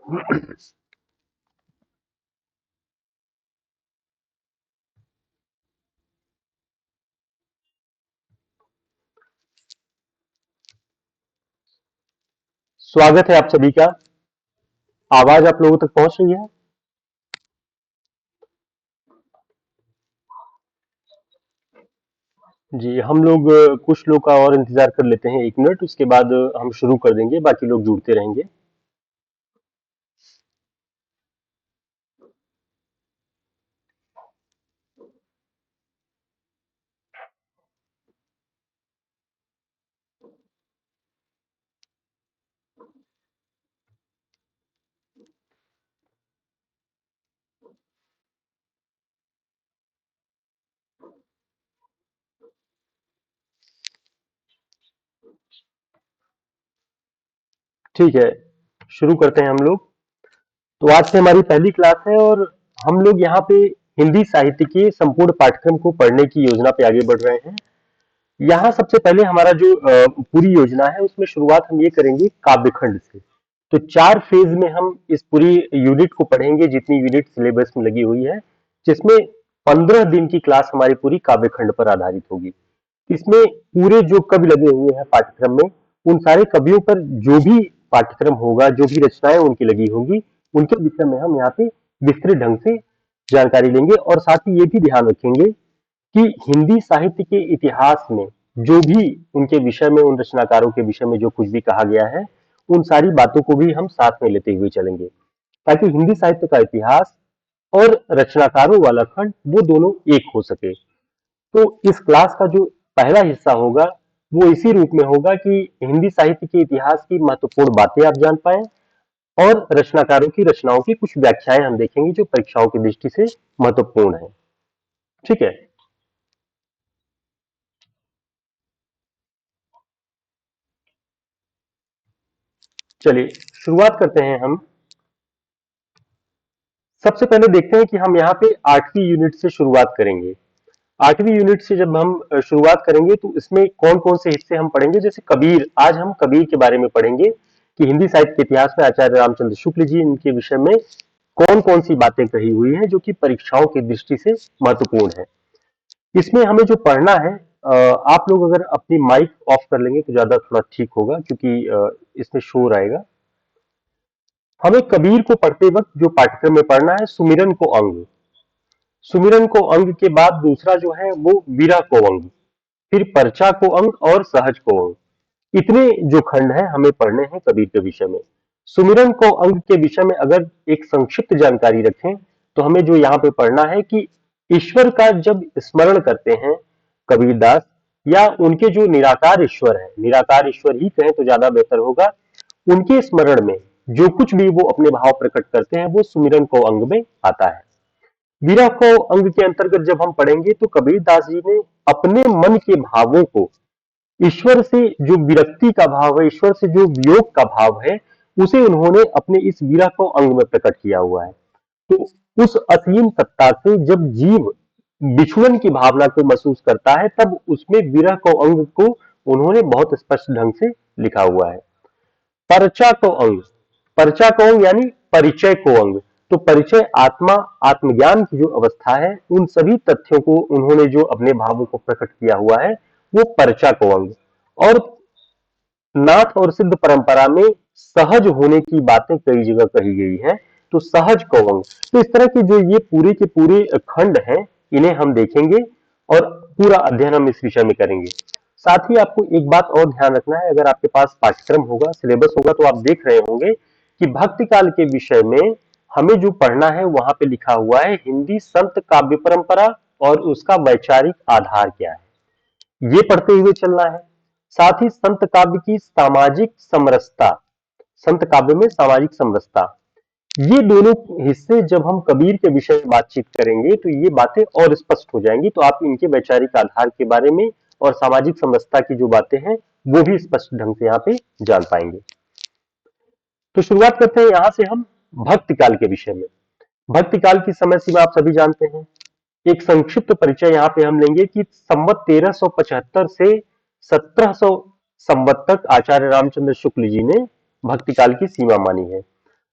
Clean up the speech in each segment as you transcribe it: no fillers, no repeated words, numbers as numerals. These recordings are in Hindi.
स्वागत है आप सभी का। आवाज आप लोगों तक पहुंच रही है? जी, हम लोग कुछ लोग का और इंतजार कर लेते हैं 1 मिनट, उसके बाद हम शुरू कर देंगे, बाकी लोग जुड़ते रहेंगे। ठीक है, शुरू करते हैं हम लोग। तो आज से हमारी पहली क्लास है और हम लोग यहाँ पे हिंदी साहित्य के संपूर्ण पाठ्यक्रम को पढ़ने की योजना पे आगे बढ़ रहे हैं। यहाँ सबसे पहले हमारा जो पूरी योजना है उसमें शुरुआत हम ये करेंगे काव्यखंड से। तो 4 फेज में हम इस पूरी यूनिट को पढ़ेंगे, जितनी यूनिट सिलेबस में लगी हुई है, जिसमें 15 दिन की क्लास हमारी पूरी काव्यखंड पर आधारित होगी। इसमें पूरे जो कवि लगे हुए हैं पाठ्यक्रम में, उन सारे कवियों पर जो भी पाठ्यक्रम होगा, जो भी रचनाएं उनकी लगी होंगी, उनके विषय में हम यहाँ पे विस्तृत ढंग से जानकारी लेंगे और साथ ही ये भी ध्यान रखेंगे कि हिंदी साहित्य के इतिहास में जो भी उनके विषय में, उन रचनाकारों के विषय में जो कुछ भी कहा गया है, उन सारी बातों को भी हम साथ में लेते हुए चलेंगे, ताकि हिंदी साहित्य का इतिहास और रचनाकारों वाला खंड वो दोनों एक हो सके। तो इस क्लास का जो पहला हिस्सा होगा वो इसी रूप में होगा कि हिंदी साहित्य के इतिहास की महत्वपूर्ण बातें आप जान पाए और रचनाकारों की रचनाओं की कुछ व्याख्याएं हम देखेंगे जो परीक्षाओं की दृष्टि से महत्वपूर्ण है। ठीक है, चलिए शुरुआत करते हैं हम। सबसे पहले देखते हैं कि हम यहाँ पे 8वीं यूनिट से शुरुआत करेंगे। 8वीं यूनिट से जब हम शुरुआत करेंगे तो इसमें कौन कौन से हिस्से हम पढ़ेंगे। जैसे कबीर, आज हम कबीर के बारे में पढ़ेंगे कि हिंदी साहित्य के इतिहास में आचार्य रामचंद्र शुक्ल जी, इनके विषय में कौन कौन सी बातें कही हुई हैं जो कि परीक्षाओं की दृष्टि से महत्वपूर्ण है। इसमें हमें जो पढ़ना है, आप लोग अगर अपनी माइक ऑफ कर लेंगे तो ज्यादा थोड़ा ठीक होगा, क्योंकि इसमें शोर आएगा। हमें कबीर को पढ़ते वक्त जो पाठ्यक्रम में पढ़ना है, सुमिरन को अंग, सुमिरन को अंग के बाद दूसरा जो है वो विरह को अंग, फिर पर्चा को अंग और सहज को अंग। इतने जो खंड हैं हमें पढ़ने हैं कबीर के विषय में। सुमिरन को अंग के विषय में अगर एक संक्षिप्त जानकारी रखें तो हमें जो यहाँ पे पढ़ना है कि ईश्वर का जब स्मरण करते हैं कबीरदास, या उनके जो निराकार ईश्वर है, निराकार ईश्वर ही कहें तो ज्यादा बेहतर होगा, उनके स्मरण में जो कुछ भी वो अपने भाव प्रकट करते हैं वो सुमिरन को अंग में आता है। विरह को अंग के अंतर्गत जब हम पढ़ेंगे तो कबीरदास जी ने अपने मन के भावों को, ईश्वर से जो विरक्ति का भाव है, ईश्वर से जो वियोग का भाव है, उसे उन्होंने अपने इस विरह को अंग में प्रकट किया हुआ है। तो उस असीम सत्ता से जब जीव बिछुड़न की भावना को महसूस करता है, तब उसमें विरह को अंग को उन्होंने बहुत स्पष्ट ढंग से लिखा हुआ है। पर्चा को अंग, पर्चा को अंग यानी परिचय को अंग। तो परिचय, आत्मा, आत्मज्ञान की जो अवस्था है, उन सभी तथ्यों को उन्होंने जो अपने भावों को प्रकट किया हुआ है वो पर्चा को अंग। और नाथ और सिद्ध परंपरा में सहज होने की बातें कई जगह कही गई हैं, तो सहज को अंग। तो इस तरह के जो ये पूरे के पूरे खंड हैं, इन्हें हम देखेंगे और पूरा अध्ययन हम इस विषय में करेंगे। साथ ही आपको एक बात और ध्यान रखना है, अगर आपके पास पाठ्यक्रम होगा, सिलेबस होगा, तो आप देख रहे होंगे कि भक्ति काल के विषय में हमें जो पढ़ना है वहां पे लिखा हुआ है हिंदी संत काव्य परंपरा और उसका वैचारिक आधार क्या है, ये पढ़ते हुए चलना है। साथ ही संत काव्य की सामाजिक समरसता, संत काव्य में सामाजिक समरसता, ये दोनों हिस्से जब हम कबीर के विषय में बातचीत करेंगे तो ये बातें और स्पष्ट हो जाएंगी, तो आप इनके वैचारिक आधार के बारे में और सामाजिक समरसता की जो बातें हैं वो भी स्पष्ट ढंग से यहाँ पे जान पाएंगे। तो शुरुआत करते हैं यहाँ से हम भक्ति काल के विषय में। भक्ति काल की समय सीमा आप सभी जानते हैं। एक संक्षिप्त परिचय यहाँ पे हम लेंगे कि संवत 1375 से 1700 संवत तक आचार्य रामचंद्र शुक्ल जी ने भक्ति काल की सीमा मानी है।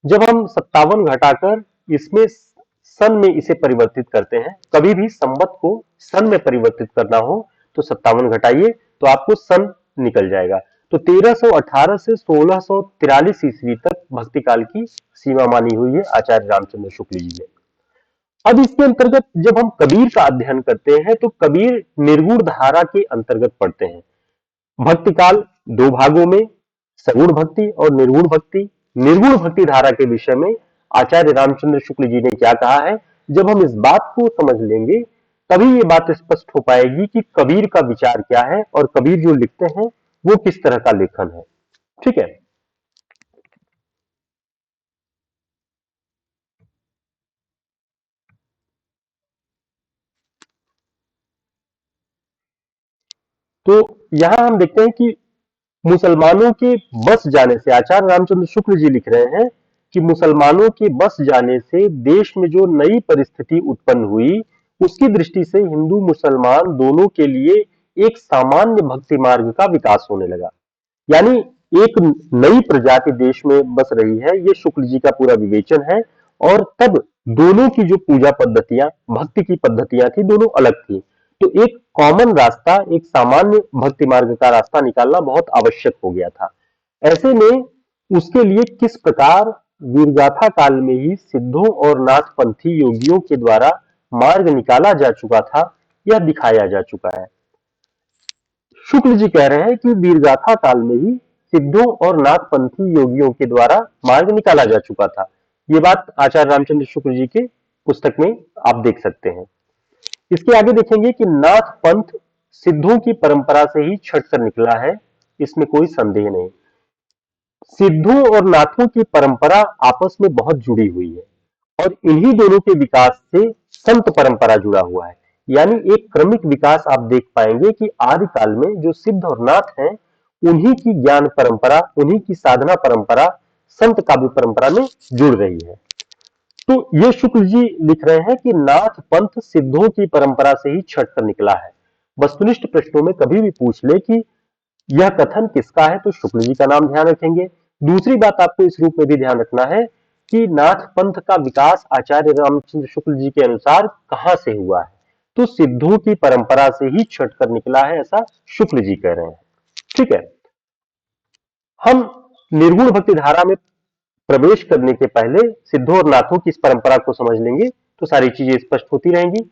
जब हम 57 घटाकर इसमें सन में इसे परिवर्तित करते हैं, कभी भी संवत को सन में परिवर्तित करना हो तो 57 घटाइए तो आपको सन निकल जाएगा। तो 1318 से 1643 ईस्वी तक भक्ति काल की सीमा मानी हुई है आचार्य रामचंद्र शुक्ल जी ने। अब इसके अंतर्गत जब हम कबीर का अध्ययन करते हैं तो कबीर निर्गुण धारा के अंतर्गत पढ़ते हैं। भक्ति काल दो भागों में, सगुण भक्ति और निर्गुण भक्ति। निर्गुण भक्ति धारा के विषय में आचार्य रामचंद्र शुक्ल जी ने क्या कहा है, जब हम इस बात को समझ लेंगे तभी ये बात स्पष्ट हो पाएगी कि कबीर का विचार क्या है और कबीर जो लिखते हैं वो किस तरह का लेखन है। ठीक है। तो यहां हम देखते हैं कि मुसलमानों के बस जाने से, आचार्य रामचंद्र शुक्ल जी लिख रहे हैं कि मुसलमानों के बस जाने से देश में जो नई परिस्थिति उत्पन्न हुई, उसकी दृष्टि से हिंदू मुसलमान दोनों के लिए एक सामान्य भक्ति मार्ग का विकास होने लगा। यानी एक नई प्रजाति देश में बस रही है, ये शुक्ल जी का पूरा विवेचन है। और तब दोनों की जो पूजा पद्धतियां, भक्ति की पद्धतियां थी, दोनों अलग थी। तो एक कॉमन रास्ता, एक सामान्य भक्ति मार्ग का रास्ता निकालना बहुत आवश्यक हो गया था। ऐसे में उसके लिए किस प्रकार वीरगाथा काल में ही सिद्धों और नाथपंथी योगियों के द्वारा मार्ग निकाला जा चुका था, यह दिखाया जा चुका है। शुक्ल जी कह रहे हैं कि वीरगाथा काल में ही सिद्धों और नाथपंथी योगियों के द्वारा मार्ग निकाला जा चुका था। ये बात आचार्य रामचंद्र शुक्ल जी के पुस्तक में आप देख सकते हैं। इसके आगे देखेंगे कि नाथ पंथ सिद्धों की परंपरा से ही छटकर निकला है, इसमें कोई संदेह नहीं। सिद्धों और नाथों की परंपरा आपस में बहुत जुड़ी हुई है और इन्हीं दोनों के विकास से संत परंपरा जुड़ा हुआ है। यानी एक क्रमिक विकास आप देख पाएंगे कि आदि काल में जो सिद्ध और नाथ हैं, उन्हीं की ज्ञान परंपरा, उन्हीं की साधना परंपरा संत काव्य परंपरा में जुड़ रही है। तो ये शुक्ल जी लिख रहे हैं कि नाथ पंथ सिद्धों की परंपरा से ही छटकर निकला है। वस्तुनिष्ठ प्रश्नों में कभी भी पूछ ले कि यह कथन किसका है, तो शुक्ल जी का नाम ध्यान रखेंगे। दूसरी बात आपको इस रूप में भी ध्यान रखना है कि नाथ पंथ का विकास आचार्य रामचंद्र शुक्ल जी के अनुसार कहां से हुआ है, तो सिद्धों की परंपरा से ही छटकर निकला है, ऐसा शुक्ल जी कह रहे हैं। ठीक है। हम निर्गुण भक्ति धारा में प्रवेश करने के पहले सिद्धों और नाथों की इस परंपरा को समझ लेंगे तो सारी चीजें स्पष्ट होती रहेंगी।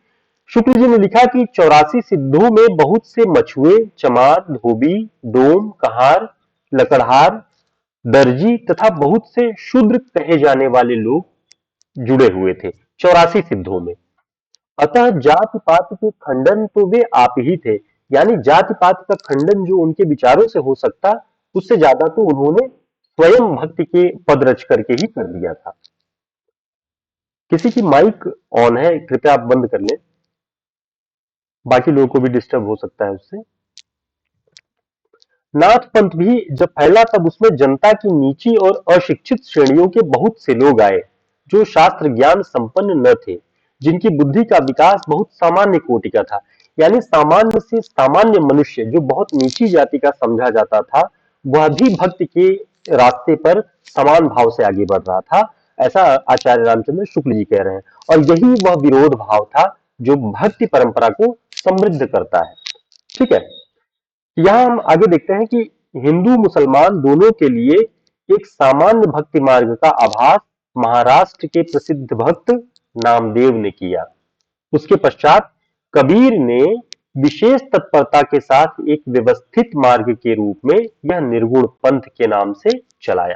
शुक्ल जी ने लिखा कि 84 सिद्धों में बहुत से मछुए, चमार, धोबी, डोम, कहार, लकड़हार, दर्जी तथा बहुत से शूद्र कहे जाने वाले लोग जुड़े हुए थे 84 सिद्धों में। अतः जाति पात के खंडन तो वे आप ही थे। यानी जाति पात का खंडन जो उनके विचारों से हो सकता, उससे ज्यादा तो उन्होंने स्वयं भक्ति के पद रच करके ही कर दिया था। किसी की माइक ऑन है, कृपया आप बंद कर लें, बाकी लोगों को भी डिस्टर्ब हो सकता है उससे। नाथ पंथ भी जब फैला तब उसमें जनता की नीची और अशिक्षित श्रेणियों के बहुत से लोग आए जो शास्त्र ज्ञान संपन्न न थे, जिनकी बुद्धि का विकास बहुत सामान्य कोटि का था। यानी सामान्य से सामान्य मनुष्य जो बहुत नीची जाति का समझा जाता था, वह भी भक्ति के रास्ते पर समान भाव से आगे बढ़ रहा था, ऐसा आचार्य रामचंद्र शुक्ल जी कह रहे हैं। और यही वह विरोध भाव था जो भक्ति परंपरा को समृद्ध करता है। ठीक है। यहां हम आगे देखते हैं कि हिंदू मुसलमान दोनों के लिए एक सामान्य भक्ति मार्ग का आभास महाराष्ट्र के प्रसिद्ध भक्त नामदेव ने किया। उसके पश्चात कबीर ने विशेष तत्परता के साथ एक व्यवस्थित मार्ग के रूप में यह निर्गुण पंथ के नाम से चलाया।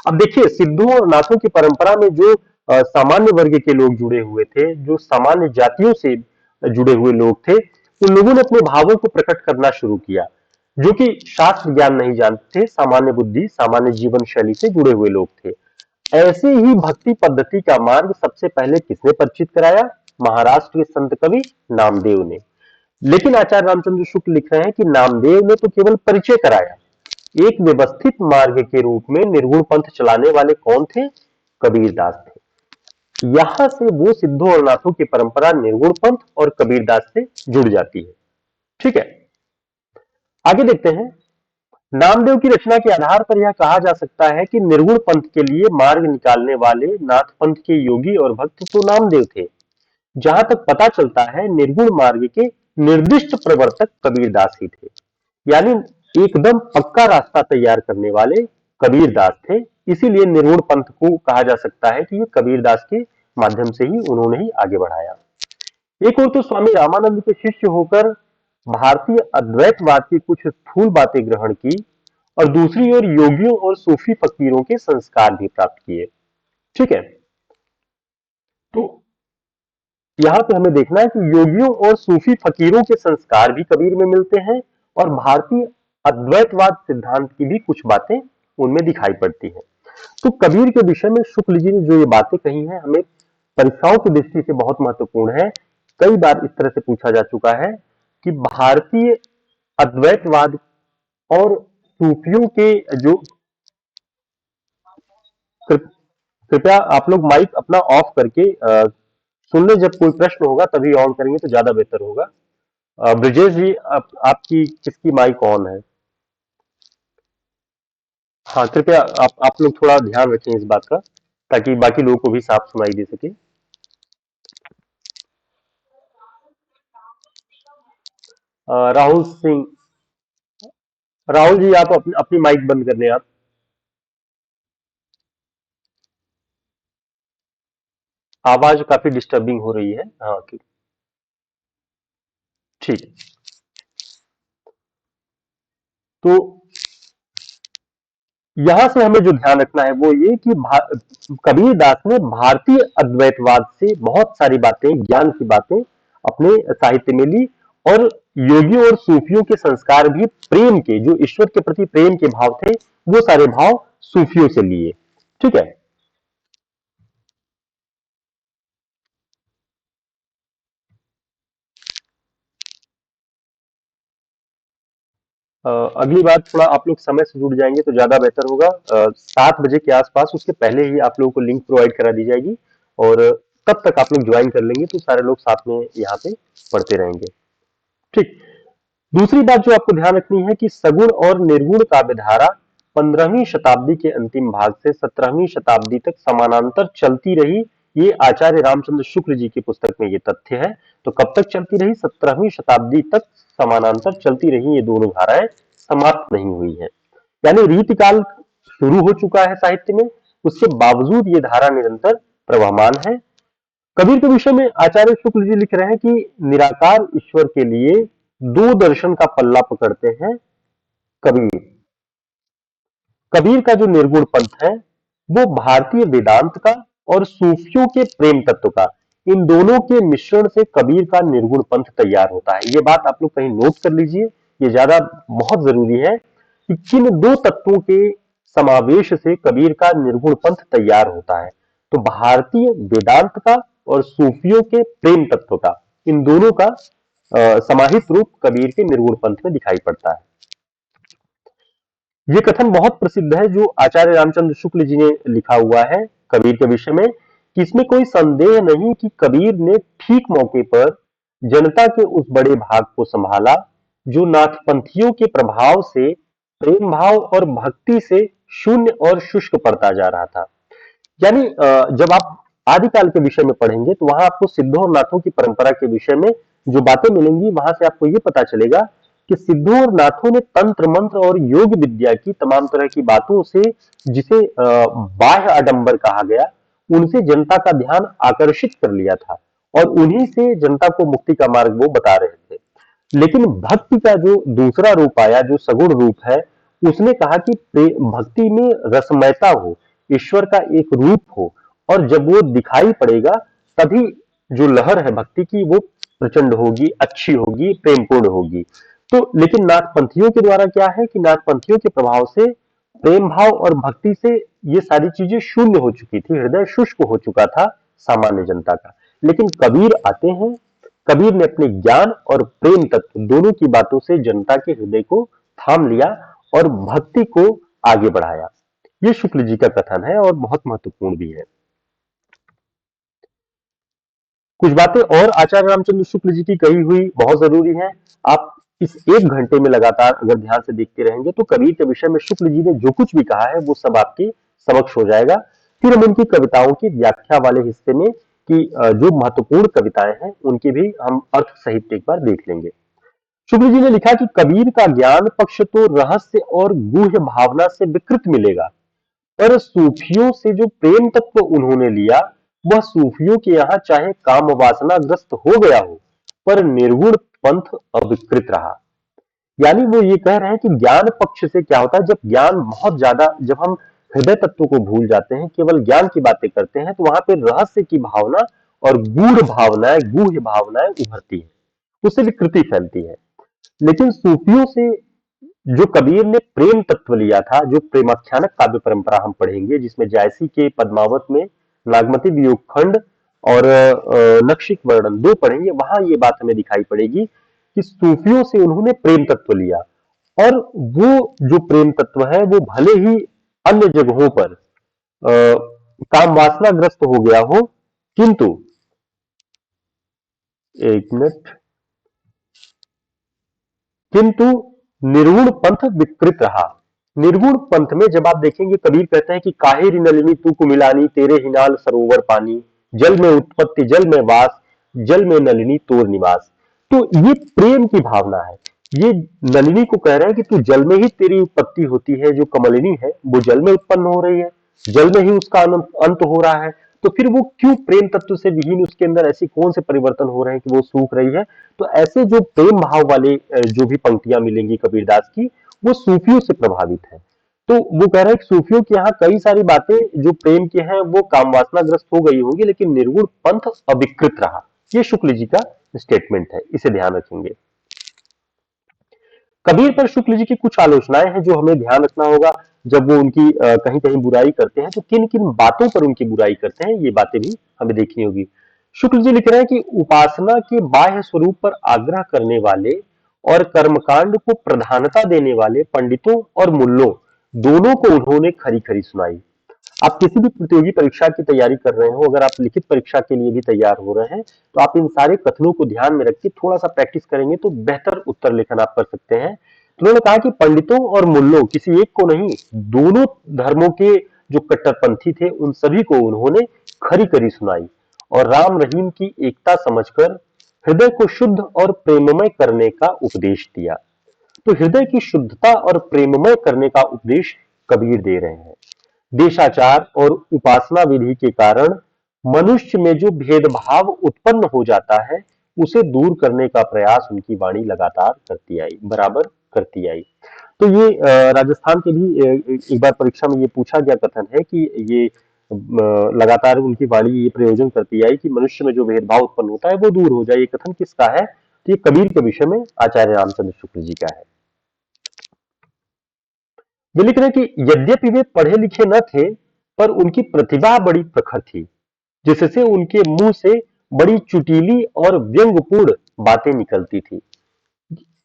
अब देखिए, सिद्धों और नाथों की परंपरा में जो सामान्य वर्ग के लोग जुड़े हुए थे, जो सामान्य जातियों से जुड़े हुए लोग थे, उन लोगों ने अपने भावों को प्रकट करना शुरू किया, जो कि शास्त्र ज्ञान नहीं जानते थे, सामान्य बुद्धि, सामान्य जीवन शैली से जुड़े हुए लोग थे। ऐसे ही भक्ति पद्धति का मार्ग सबसे पहले किसने परिचित कराया? महाराष्ट्र के संत कवि नामदेव ने। लेकिन आचार्य रामचंद्र शुक्ल लिख रहे हैं कि नामदेव ने तो केवल परिचय कराया, एक व्यवस्थित मार्ग के रूप में निर्गुण पंथ चलाने वाले कौन थे? कबीरदास थे। यहां से वो सिद्धों और नाथों की परंपरा निर्गुण पंथ और कबीरदास से जुड़ जाती है। ठीक है। आगे देखते हैं नामदेव की रचना के आधार पर यह कहा जा सकता है कि निर्गुण पंथ के लिए मार्ग निकालने वाले नाथ पंथ के योगी और भक्त तो नामदेव थे। जहां तक पता चलता है निर्गुण मार्ग के निर्दिष्ट प्रवर्तक कबीरदास ही थे। यानी एकदम पक्का रास्ता तैयार करने वाले कबीरदास थे। इसीलिए निर्गुण पंथ को कहा जा सकता है कि ये कबीरदास के माध्यम से ही उन्होंने ही आगे बढ़ाया। एक और तो स्वामी रामानंद के शिष्य होकर भारतीय अद्वैतवाद की कुछ स्थूल बातें ग्रहण की और दूसरी ओर योगियों और सूफी फकीरों के संस्कार भी प्राप्त किए। ठीक है। तो यहाँ पे हमें देखना है कि योगियों और सूफी फकीरों के संस्कार भी कबीर में मिलते हैं और भारतीय अद्वैतवाद सिद्धांत की भी कुछ बातें उनमें दिखाई पड़ती हैं। तो कबीर के विषय में शुक्ल जी ने जो ये बातें कही हैं हमें परीक्षाओं की दृष्टि से बहुत महत्वपूर्ण है। कई बार इस तरह से पूछा जा चुका है कि भारतीय अद्वैतवाद और सूफियों के जो कृपया आप लोग माइक अपना ऑफ करके सुन ले। जब कोई प्रश्न होगा तभी ऑन करेंगे तो ज्यादा बेहतर होगा। ब्रजेश जी आपकी किसकी माइक ऑन है? हाँ, कृपया आप लोग थोड़ा ध्यान रखें इस बात का ताकि बाकी लोगों को भी साफ सुनाई दे सके। राहुल सिंह, राहुल जी आप अपनी माइक बंद कर लें आप। आवाज काफी डिस्टर्बिंग हो रही है। हाँ ठीक। तो यहां से हमें जो ध्यान रखना है वो ये कि कबीरदास ने भारतीय अद्वैतवाद से बहुत सारी बातें, ज्ञान की बातें अपने साहित्य में ली और योगियों और सूफियों के संस्कार भी प्रेम के, जो ईश्वर के प्रति प्रेम के भाव थे, वो सारे भाव सूफियों से लिए। ठीक है। अगली बात, थोड़ा आप लोग समय से जुड़ जाएंगे तो ज्यादा बेहतर होगा। 7 बजे के आसपास, उसके पहले ही आप लोगों को लिंक प्रोवाइड करा दी जाएगी और तब तक आप लोग ज्वाइन कर लेंगे तो सारे लोग साथ में यहाँ पे पढ़ते रहेंगे। ठीक। दूसरी बात जो आपको ध्यान रखनी है कि सगुण और निर्गुण काव्यधारा 15वीं शताब्दी के अंतिम भाग से 17वीं शताब्दी तक समानांतर चलती रही। ये आचार्य रामचंद्र शुक्ल जी की पुस्तक में ये तथ्य है। तो कब तक चलती रही? 17वीं शताब्दी तक समानांतर चलती रही ये दोनों धाराएं, समाप्त नहीं हुई है। यानी रीतिकाल शुरू हो चुका है साहित्य में, उसके बावजूद ये धारा निरंतर प्रवहमान है। कबीर के विषय में आचार्य शुक्ल जी लिख रहे हैं कि निराकार ईश्वर के लिए दो दर्शन का पल्ला पकड़ते हैं कबीर। कबीर का जो निर्गुण पंथ है वो भारतीय वेदांत का और सूफियों के प्रेम तत्व का, इन दोनों के मिश्रण से कबीर का निर्गुण पंथ तैयार होता है। ये बात आप लोग कहीं नोट कर लीजिए, ये ज्यादा बहुत जरूरी है कि किन दो तत्वों के समावेश से कबीर का निर्गुण पंथ तैयार होता है। तो भारतीय वेदांत का और सूफियों के प्रेम तत्व का, इन दोनों का समाहित रूप कबीर के निर्गुण पंथ में दिखाई पड़ता है। ये कथन बहुत प्रसिद्ध है जो आचार्य रामचंद्र शुक्ल जी ने लिखा हुआ है कबीर के विषय में, कि इसमें कोई संदेह नहीं कि कबीर ने ठीक मौके पर जनता के उस बड़े भाग को संभाला जो नाथपंथियों के प्रभाव से प्रेम भाव और भक्ति से शून्य और शुष्क पड़ता जा रहा था। यानी जब आप आदिकाल के विषय में पढ़ेंगे तो वहां आपको सिद्धों और नाथों की परंपरा के विषय में जो बातें मिलेंगी, वहां से आपको ये पता चलेगा कि सिद्धों और नाथों ने तंत्र मंत्र और योग विद्या की तमाम तरह की बातों से, जिसे बाह्य आडंबर कहा गया, उनसे जनता का ध्यान आकर्षित कर लिया था और उन्हीं से जनता को मुक्ति का मार्ग वो बता रहे थे। लेकिन भक्ति का जो दूसरा रूप आया, जो सगुण रूप है, उसने कहा कि भक्ति में रसमयता हो, ईश्वर का एक रूप हो, और जब वो दिखाई पड़ेगा तभी जो लहर है भक्ति की वो प्रचंड होगी, अच्छी होगी, प्रेमपूर्ण होगी। तो लेकिन नाथपंथियों के द्वारा क्या है कि नाथपंथियों के प्रभाव से प्रेम भाव और भक्ति से ये सारी चीजें शून्य हो चुकी थी, हृदय शुष्क हो चुका था सामान्य जनता का। लेकिन कबीर आते हैं, कबीर ने अपने ज्ञान और प्रेम तत्व दोनों की बातों से जनता के हृदय को थाम लिया और भक्ति को आगे बढ़ाया। ये शुक्ल जी का कथन है और बहुत महत्वपूर्ण भी है। कुछ बातें और आचार्य रामचंद्र शुक्ल जी की कही हुई बहुत जरूरी है। आप इस 1 घंटे में लगातार अगर ध्यान से देखते रहेंगे तो कबीर के विषय में शुक्ल जी ने जो कुछ भी कहा है वो सब आपके समक्ष हो जाएगा। फिर हम उनकी कविताओं की व्याख्या वाले हिस्से में कि जो महत्वपूर्ण कविताएं हैं उनके भी हम अर्थ सहित एक बार देख लेंगे। शुक्ल जी ने लिखा कि कबीर का ज्ञान पक्ष तो रहस्य और गूढ़ भावना से विकृत मिलेगा, पर सूफियों से जो प्रेम तत्व उन्होंने लिया वह सूफियों के यहाँ चाहे काम वासना ग्रस्त हो गया हो पर निर्गुण पंथ अविकृत रहा। यानी वो ये कह रहे हैं कि ज्ञान पक्ष से क्या होता है, जब ज्ञान बहुत ज्यादा, जब हम हृदय तत्व को भूल जाते हैं, केवल ज्ञान की बातें करते हैं, तो वहां पे रहस्य की भावना और गूढ़ भावनाएं, गूढ़ भावनाएं उभरती है, उससे विकृति फैलती है। लेकिन सूफियों से जो कबीर ने प्रेम तत्व लिया था, जो प्रेमाख्यानक काव्य परंपरा हम पढ़ेंगे जिसमें जायसी के पद्मावत में नागमती वियोग खंड और नक्शिक वर्णन दो पढ़ेंगे, वहां ये बात हमें दिखाई पड़ेगी कि सूफियों से उन्होंने प्रेम तत्व लिया और वो जो प्रेम तत्व है वो भले ही अन्य जगहों पर काम वासनाग्रस्त हो गया हो, किंतु एक मिनट, किंतु निर्गुण पंथ विकृत रहा। निर्गुण पंथ में जब आप देखेंगे कबीर कहते हैं कि काहे रि नलिनी तू कुमिलानी तेरे हिनाल सरोवर पानी, जल में उत्पत्ति जल में वास, जल में नलिनी तोर निवास। तो ये प्रेम की भावना है। ये नलिनी को कह रहे हैं कि तू जल में ही तेरी उत्पत्ति होती है, जो कमलिनी है वो जल में उत्पन्न हो रही है, जल में ही उसका अंत हो रहा है, तो फिर वो क्यों प्रेम तत्व से विहीन, उसके अंदर ऐसी कौन से परिवर्तन हो रहे हैं कि वो सूख रही है। तो ऐसे जो प्रेम भाव वाले जो भी पंक्तियां मिलेंगी कबीरदास की, वो सूफियों से प्रभावित है। तो वो कह रहे हैं कि सूफियों के यहाँ कई सारी बातें जो प्रेम के हैं वो काम वासनाग्रस्त हो गई होंगी, लेकिन निर्गुण पंथ अविकृत रहा। ये शुक्ल जी का स्टेटमेंट है, इसे ध्यान रखेंगे। कबीर पर शुक्ल जी की कुछ आलोचनाएं हैं जो हमें ध्यान रखना होगा। जब वो उनकी कहीं कहीं बुराई करते हैं तो किन किन बातों पर उनकी बुराई करते हैं, ये बातें भी हमें देखनी होगी। शुक्ल जी लिख रहे हैं कि उपासना के बाह्य स्वरूप पर आग्रह करने वाले और कर्मकांड को प्रधानता देने वाले पंडितों और मुल्लों दोनों को उन्होंने खरी खरी सुनाई। आप किसी भी प्रतियोगी परीक्षा की तैयारी कर रहे हो, अगर आप लिखित परीक्षा के लिए भी तैयार हो रहे हैं, तो आप इन सारे कथनों को ध्यान में रख के थोड़ा सा प्रैक्टिस करेंगे तो बेहतर उत्तर लेखन आप कर सकते हैं। तो उन्होंने कहा कि पंडितों और मुल्लों, किसी एक को नहीं, दोनों धर्मों के जो कट्टरपंथी थे उन सभी को उन्होंने खरी खरी सुनाई और राम रहीम की एकता समझकर हृदय को शुद्ध और प्रेममय करने का उपदेश दिया। तो हृदय की शुद्धता और प्रेममय करने का उपदेश कबीर दे रहे हैं। देशाचार और उपासना विधि के कारण मनुष्य में जो भेदभाव उत्पन्न हो जाता है उसे दूर करने का प्रयास उनकी वाणी लगातार करती आई, बराबर करती आई। तो ये राजस्थान के भी एक बार परीक्षा में ये पूछा गया कथन है कि ये लगातार उनकी वाणी ये प्रयोजन करती आई कि मनुष्य में जो भेदभाव उत्पन्न होता है वो दूर हो जाए। ये कथन किसका है? तो ये कबीर के विषय में आचार्य रामचंद्र शुक्ल जी का है। वे लिख रहे कि यद्यपि वे पढ़े लिखे न थे पर उनकी प्रतिभा बड़ी प्रखर थी, जिससे उनके मुंह से बड़ी चुटीली और व्यंग्यपूर्ण बातें निकलती थी।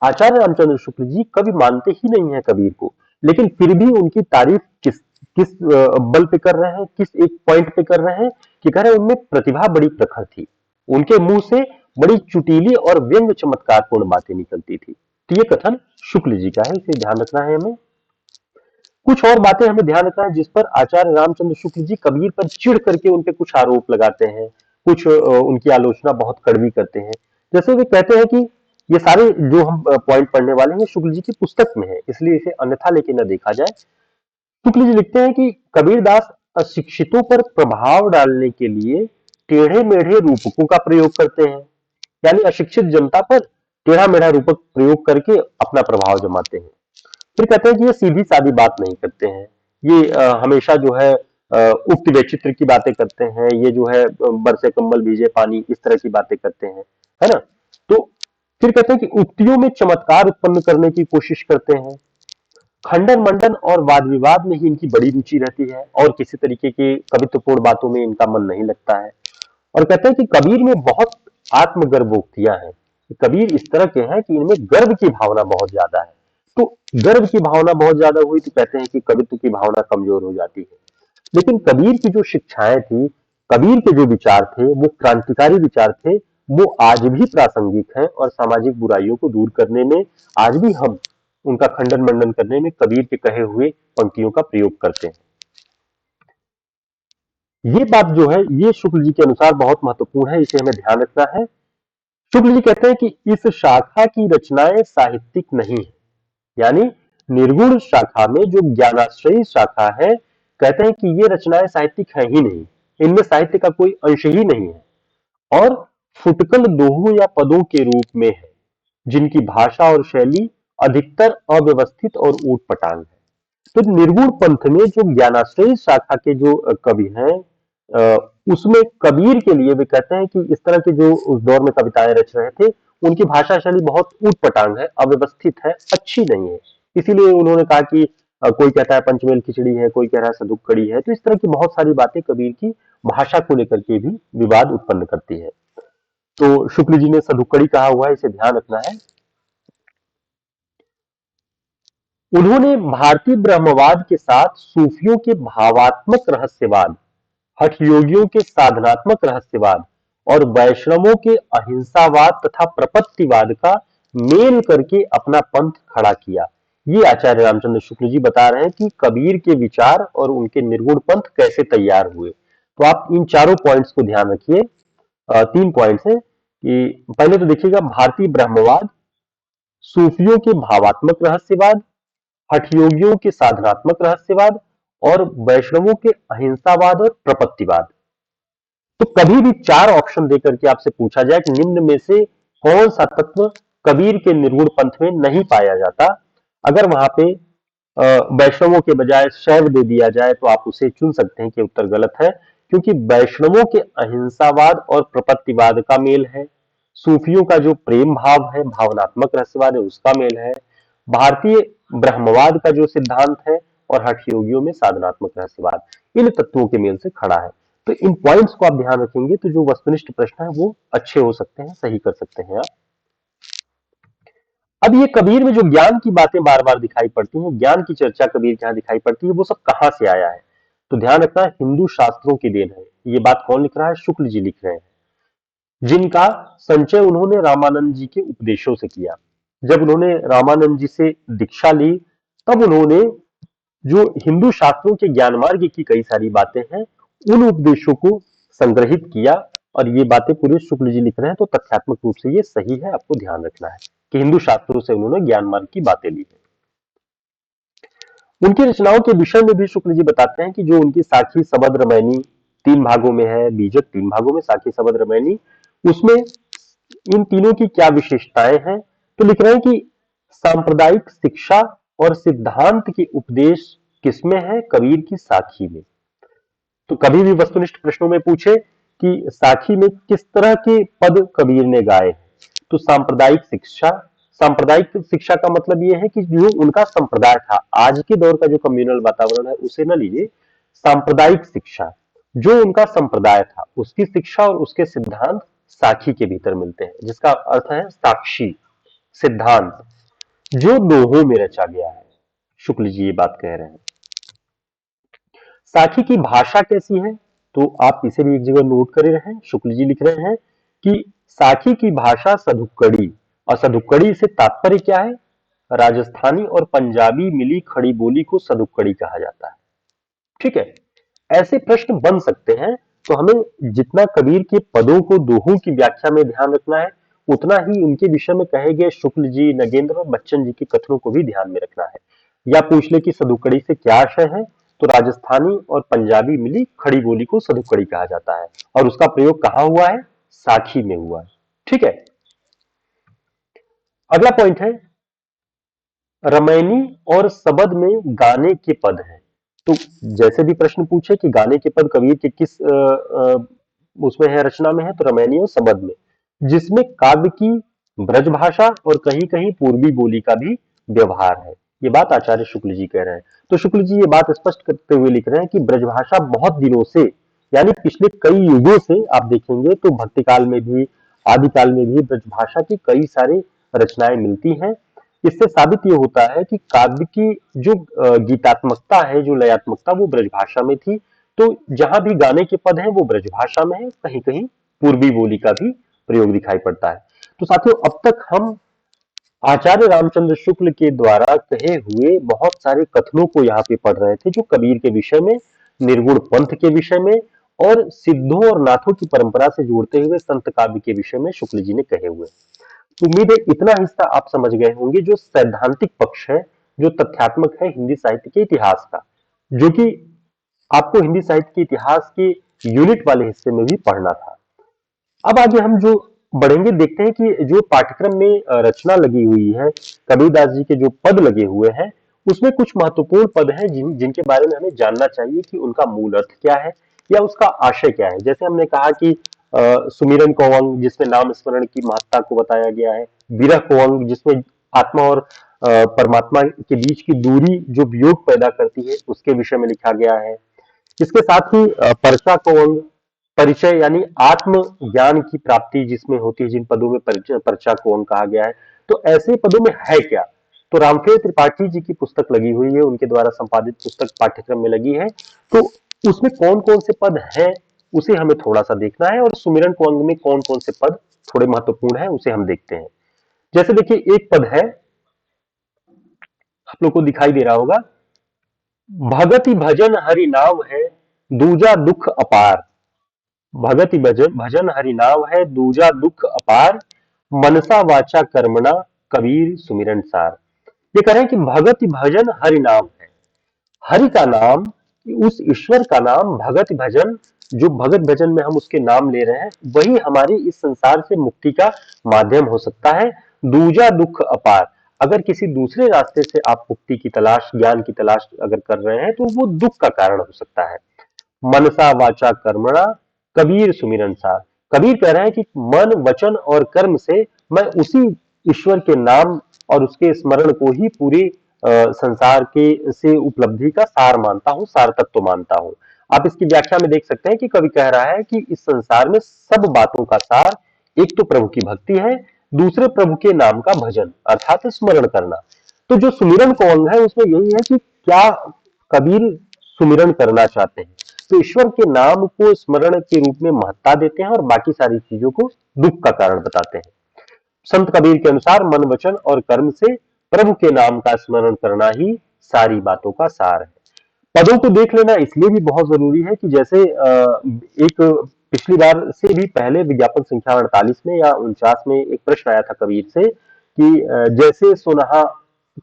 आचार्य रामचंद्र शुक्ल जी कभी मानते ही नहीं है कबीर को, लेकिन फिर भी उनकी तारीफ किस किस बल पे कर रहे हैं, किस एक पॉइंट पे कर रहे हैं कि कह रहे हैं उनमें प्रतिभा बड़ी प्रखर थी, उनके मुंह से बड़ी चुटीली और व्यंग्य चमत्कारपूर्ण बातें निकलती थी। तो ये कथन शुक्ल जी का है, इसे ध्यान रखना है हमें। कुछ और बातें हमें ध्यान रखना है जिस पर आचार्य रामचंद्र शुक्ल जी कबीर पर चिढ़ करके उन पे कुछ आरोप लगाते हैं, कुछ उनकी आलोचना बहुत कड़वी करते हैं। जैसे वे कहते हैं कि ये सारे जो हम पॉइंट पढ़ने वाले हैं शुक्ल जी की पुस्तक में है, इसलिए इसे अन्यथा लेके न देखा जाए। शुक्ल जी लिखते हैं कि कबीरदास अशिक्षितों पर प्रभाव डालने के लिए टेढ़े मेढ़े रूपकों का प्रयोग करते हैं, यानी अशिक्षित जनता पर टेढ़ा मेढ़ा रूपक प्रयोग करके अपना प्रभाव जमाते हैं। फिर कहते हैं कि ये सीधी सादी बात नहीं करते हैं, ये हमेशा जो है उक्त वैचित्र की बातें करते हैं, ये जो है बरसे कंबल भीजे पानी, इस तरह की बातें करते हैं, है ना। तो फिर कहते हैं कि उक्तियों में चमत्कार उत्पन्न करने की कोशिश करते हैं, खंडन मंडन और वाद विवाद में ही इनकी बड़ी रुचि रहती है और किसी तरीके की कवित्वपूर्ण बातों में इनका मन नहीं लगता है। और कहते हैं कि कबीर में बहुत आत्मगर्भोक्तियां हैं, कबीर इस तरह के हैं कि इनमें गर्व की भावना बहुत ज्यादा है। तो गर्व की भावना बहुत ज्यादा हुई तो कहते हैं कि कवित्व की भावना कमजोर हो जाती है। लेकिन कबीर की जो शिक्षाएं थी, कबीर के जो विचार थे वो क्रांतिकारी विचार थे, वो आज भी प्रासंगिक हैं और सामाजिक बुराइयों को दूर करने में आज भी हम उनका खंडन मंडन करने में कबीर के कहे हुए पंक्तियों का प्रयोग करते हैं। ये बात जो है ये शुक्ल जी के अनुसार बहुत महत्वपूर्ण है, इसे हमें ध्यान रखना है। शुक्ल जी कहते हैं कि इस शाखा की रचनाएं साहित्यिक नहीं है, यानी निर्गुण शाखा में जो ज्ञानाश्रयी शाखा है, कहते हैं कि ये रचनाएं साहित्यिक है ही नहीं, इनमें साहित्य का कोई अंश ही नहीं है और फुटकल दोहों या पदों के रूप में है, जिनकी भाषा और शैली अधिकतर अव्यवस्थित और ऊटपटांग है। तो निर्गुण पंथ में जो ज्ञानाश्रयी शाखा के जो कवि हैं, उसमें कबीर के लिए वे कहते हैं कि इस तरह के जो उस दौर में कविताएं रच रहे थे, उनकी भाषा शैली बहुत ऊटपटांग है, अव्यवस्थित है, अच्छी नहीं है। इसीलिए उन्होंने कहा कि कोई कहता है पंचमेल खिचड़ी है, कोई कह रहा है सदुक्कड़ी है। तो इस तरह की बहुत सारी बातें कबीर की भाषा को लेकर के भी विवाद उत्पन्न करती है। तो शुक्ल जी ने सदुक्कड़ी कहा हुआ है, इसे ध्यान रखना है। उन्होंने भारतीय ब्रह्मवाद के साथ सूफियों के भावात्मक रहस्यवाद, हठ योगियों के साधनात्मक रहस्यवाद और वैष्णवों के अहिंसावाद तथा प्रपत्तिवाद का मेल करके अपना पंथ खड़ा किया। ये आचार्य रामचंद्र शुक्ल जी बता रहे हैं कि कबीर के विचार और उनके निर्गुण पंथ कैसे तैयार हुए। तो आप इन चारों पॉइंट्स को ध्यान रखिए। तीन पॉइंट्स हैं कि पहले तो देखिएगा भारतीय ब्रह्मवाद, सूफियों के भावात्मक रहस्यवाद, हठयोगियों के साधनात्मक रहस्यवाद और वैष्णवों के अहिंसावाद और प्रपत्तिवाद। तो कभी भी चार ऑप्शन देकर के आपसे पूछा जाए कि निम्न में से कौन सा तत्व कबीर के निर्गुण पंथ में नहीं पाया जाता, अगर वहां पे वैष्णवों के बजाय शैव दे दिया जाए तो आप उसे चुन सकते हैं कि उत्तर गलत है, क्योंकि वैष्णवों के अहिंसावाद और प्रपत्तिवाद का मेल है, सूफियों का जो प्रेम भाव है, भावनात्मक रहस्यवाद है, उसका मेल है, भारतीय ब्रह्मवाद का जो सिद्धांत है और हठ योगियों में साधनात्मक रहस्यवाद, इन तत्वों के मेल से खड़ा है। तो इन पॉइंट्स को आप ध्यान रखेंगे तो जो वस्तुनिष्ठ प्रश्न है वो अच्छे हो सकते हैं, सही कर सकते हैं आप। अब ये कबीर में जो ज्ञान की बातें बार बार दिखाई पड़ती हैं, ज्ञान की चर्चा कबीर के यहाँ दिखाई पड़ती है, वो सब कहां से आया है? तो ध्यान रखना है, हिंदू शास्त्रों की देन है। ये बात कौन लिख रहा है? शुक्ल जी लिख रहे हैं, जिनका संचय उन्होंने रामानंद जी के उपदेशों से किया। जब उन्होंने रामानंद जी से दीक्षा ली, तब उन्होंने जो हिंदू शास्त्रों के ज्ञान मार्ग की कई सारी बातें हैं, उन उपदेशों को संग्रहित किया और ये बातें पूरे शुक्ल जी लिख रहे हैं। तो तथ्यात्मक रूप से ये सही है, आपको ध्यान रखना है कि हिंदू शास्त्रों से उन्होंने ज्ञान मार्ग की बातें ली है। उनकी रचनाओं के विषय में भी शुक्ल जी बताते हैं कि जो उनकी साखी सबद रमैनी तीन भागों में है, बीजक तीन भागों में, साखी सबद रमैनी, उसमें इन तीनों की क्या विशेषताएं हैं। तो लिख रहे हैं कि सांप्रदायिक शिक्षा और सिद्धांत के उपदेश किसमें है? कबीर की साखी में। तो कभी भी वस्तुनिष्ठ प्रश्नों में पूछे कि साखी में किस तरह के पद कबीर ने गाए, तो सांप्रदायिक शिक्षा, सांप्रदायिक शिक्षा का मतलब यह है कि जो उनका संप्रदाय था, आज के दौर का जो कम्युनल वातावरण है उसे न लीजिए, सांप्रदायिक शिक्षा जो उनका संप्रदाय था उसकी शिक्षा और उसके सिद्धांत साखी के भीतर मिलते हैं, जिसका अर्थ है साक्षी सिद्धांत, जो दोहों में रचा गया है। शुक्ल जी ये बात कह रहे हैं। साखी की भाषा कैसी है? तो आप इसे भी एक जगह नोट करे रहें। शुक्ल जी लिख रहे हैं कि साखी की भाषा सधुक्कड़ी, और सधुक्कड़ी से तात्पर्य क्या है? राजस्थानी और पंजाबी मिली खड़ी बोली को सधुक्कड़ी कहा जाता है। ठीक है, ऐसे प्रश्न बन सकते हैं। तो हमें जितना कबीर के पदों को दोहों की व्याख्या में ध्यान रखना है, उतना ही उनके विषय में कहे गए शुक्ल जी, नगेंद्र और बच्चन जी के कथनों को भी ध्यान में रखना है। या पूछ ले कि सधुकड़ी से क्या आशय है, तो राजस्थानी और पंजाबी मिली खड़ी बोली को सधुकड़ी कहा जाता है और उसका प्रयोग कहां हुआ है? साखी में हुआ है। ठीक है, अगला पॉइंट है रमैनी और सबद में गाने के पद हैं। तो जैसे भी प्रश्न पूछे कि गाने के पद कबीर के किस उसमें है, रचना में है, तो रमैनी और सबद में, जिसमें काव्य की ब्रज भाषा और कहीं कहीं पूर्वी बोली का भी व्यवहार है। ये बात आचार्य शुक्ल जी कह रहे हैं। तो शुक्ल जी ये बात स्पष्ट करते हुए लिख रहे हैं कि ब्रजभाषा बहुत दिनों से, यानी पिछले कई युगों से आप देखेंगे तो भक्तिकाल में भी, आदिकाल में भी ब्रजभाषा की कई सारी रचनाएं मिलती हैं। इससे साबित ये होता है कि काव्य की जो गीतात्मकता है, जो लयात्मकता, वो ब्रजभाषा में थी। तो जहां भी गाने के पद हैं वो ब्रजभाषा में है, कहीं कहीं पूर्वी बोली का भी प्रयोग दिखाई पड़ता है। तो साथियों, अब तक हम आचार्य रामचंद्र शुक्ल के द्वारा कहे हुए बहुत सारे कथनों को यहाँ पे पढ़ रहे थे, जो कबीर के विषय में, निर्गुण पंथ के विषय में और सिद्धों और नाथों की परंपरा से जोड़ते हुए संत काव्य के विषय में शुक्ल जी ने कहे हुए। उम्मीद है इतना हिस्सा आप समझ गए होंगे, जो सैद्धांतिक पक्ष है, जो तथ्यात्मक है हिंदी साहित्य के इतिहास का, जो कि आपको हिंदी साहित्य के इतिहास के यूनिट वाले हिस्से में भी पढ़ना था। अब आगे हम जो बढ़ेंगे, देखते हैं कि जो पाठ्यक्रम में रचना लगी हुई है, कबीरदास जी के जो पद लगे हुए हैं, उसमें कुछ महत्वपूर्ण पद हैं जिनके बारे में हमें जानना चाहिए कि उनका मूल अर्थ क्या है या उसका आशय क्या है। जैसे हमने कहा कि सुमिरन को अंग, जिसमें नाम स्मरण की महत्ता को बताया गया है। विरह को अंग, जिसमें आत्मा और परमात्मा के बीच की दूरी जो वियोग पैदा करती है, उसके विषय में लिखा गया है। इसके साथ ही पर्चा को अंग, परिचय यानी आत्म ज्ञान की प्राप्ति जिसमें होती है, जिन पदों में परिचय पर्चा को अंग कहा गया है। तो ऐसे पदों में है क्या? तो रामखेड़ त्रिपाठी जी की पुस्तक लगी हुई है, उनके द्वारा संपादित पुस्तक पाठ्यक्रम में लगी है। तो उसमें कौन कौन से पद हैं, उसे हमें थोड़ा सा देखना है, और सुमिरन को अंग में कौन कौन से पद थोड़े महत्वपूर्ण है, उसे हम देखते हैं। जैसे देखिए, एक पद है, आप लोग को दिखाई दे रहा होगा, भगति भजन हरि नाम है, दूजा दुख अपार। भगति भजन भजन हरि नाम है, दूजा दुख अपार। मनसा वाचा कर्मणा, कबीर सुमिरन सार। ये कह रहे हैं कि भगति भजन हरि नाम है। हरि का नाम, उस ईश्वर का नाम, भगत भजन, जो भगत भजन में हम उसके नाम ले रहे हैं, वही हमारी इस संसार से मुक्ति का माध्यम हो सकता है। दूजा दुख अपार, अगर किसी दूसरे रास्ते से आप मुक्ति की तलाश, ज्ञान की तलाश अगर कर रहे हैं, तो वो दुख का कारण हो सकता है। मनसा वाचा कर्मणा, कबीर सुमिरन सार। कबीर कह रहे हैं कि मन, वचन और कर्म से मैं उसी ईश्वर के नाम और उसके स्मरण को ही पूरी संसार के से उपलब्धि का सार मानता हूं, सार तत्व मानता हूं। आप इसकी व्याख्या में देख सकते हैं कि कवि कह रहा है कि इस संसार में सब बातों का सार एक तो प्रभु की भक्ति है, दूसरे प्रभु के नाम का भजन अर्थात स्मरण करना। तो जो सुमिरन को अंग है, उसमें यही है कि क्या कबीर सुमिरन करना चाहते हैं, तो ईश्वर के नाम को स्मरण के रूप में महत्ता देते हैं और बाकी सारी चीजों को दुख का कारण बताते हैं। संत कबीर के अनुसार मन, वचन और कर्म से प्रभु के नाम का स्मरण करना ही सारी बातों का सार है। पदों को देख लेना इसलिए भी बहुत जरूरी है कि जैसे एक पिछली बार से भी पहले विज्ञापन संख्या 48 में या 49 में एक प्रश्न आया था कबीर से कि जैसे सुनहा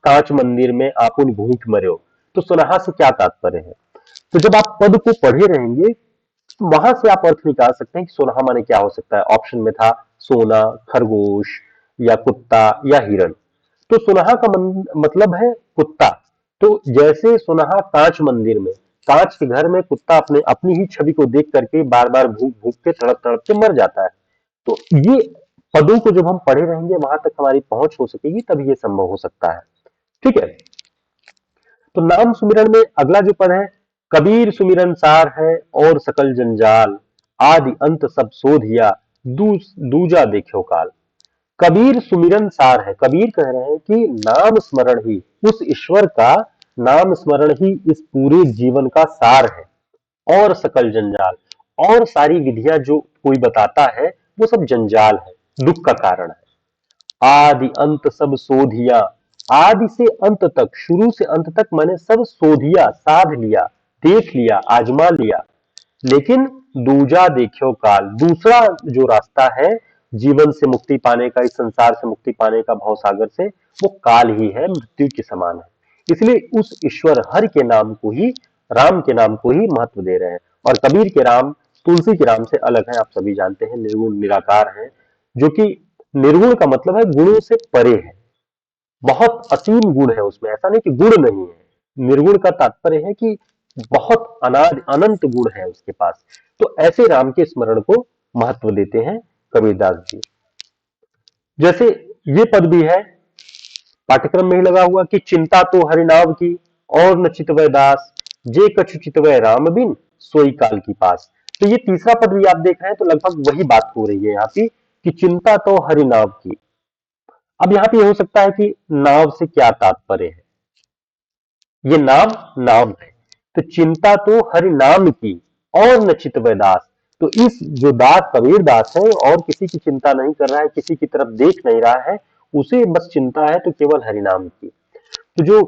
कांच मंदिर में आपुन भूख मर्यो, तो सुनहा से क्या तात्पर्य है? तो जब आप पद को पढ़े रहेंगे, तो वहां से आप अर्थ निकाल सकते हैं कि सोनाहा माने क्या हो सकता है। ऑप्शन में था सोना, खरगोश या कुत्ता या हिरण। तो सुनहा का मतलब है कुत्ता। तो जैसे सुनहा कांच मंदिर में, कांच के घर में कुत्ता अपने अपनी ही छवि को देख करके बार बार भूख भूख के, तड़प तड़प के मर जाता है। तो ये पदों को जब हम पढ़े रहेंगे, वहां तक हमारी पहुंच हो सकेगी, तभी ये संभव हो सकता है। ठीक है। तो नाम सुमिरन में अगला जो पद है, कबीर सुमिरन सार है और सकल जंजाल, आदि अंत सब सोधिया, दूजा देखो काल। कबीर सुमिरन सार है। कबीर कह रहे हैं कि नाम स्मरण ही, उस ईश्वर का नाम स्मरण ही इस पूरे जीवन का सार है। और सकल जंजाल, और सारी विधियां जो कोई बताता है, वो सब जंजाल है, दुख का कारण है। आदि अंत सब सोधिया, आदि से अंत तक, शुरू से अंत तक मैंने सब सोधिया, साध लिया, देख लिया, आजमा लिया। लेकिन दूजा देखो काल, दूसरा जो रास्ता है जीवन से मुक्ति पाने का, इस संसार से मुक्ति पाने का, भवसागर से, वो काल ही है, मृत्यु के समान है। इसलिए उस ईश्वर हरि के नाम को ही, राम के नाम को ही महत्व दे रहे हैं। और कबीर के राम तुलसी के राम से अलग है, आप सभी जानते हैं, निर्गुण निराकार है। जो कि निर्गुण का मतलब है गुणों से परे है, बहुत असीम गुण है उसमें, ऐसा नहीं कि गुण नहीं है। निर्गुण का तात्पर्य है कि बहुत अनाद अनंत गुण है उसके पास। तो ऐसे राम के स्मरण को महत्व देते हैं कबीरदास जी। जैसे ये पद भी है, पाठ्यक्रम में ही लगा हुआ कि चिंता तो हरिनाम की, और न चितवय दास, जे कछु चितवय राम बिन, सोई काल की पास। तो ये तीसरा पद भी आप देख रहे हैं, तो लगभग वही बात हो रही है यहाँ की, कि चिंता तो हरिनाम की। अब यहाँ पे हो सकता है कि नाव से क्या तात्पर्य है, ये नाम नाम है। तो चिंता तो हरि नाम की, और न चितवय दास, तो इस जो दास कबीर दास है और किसी की चिंता नहीं कर रहा है, किसी की तरफ देख नहीं रहा है, उसे बस चिंता है तो केवल हरिनाम की। तो जो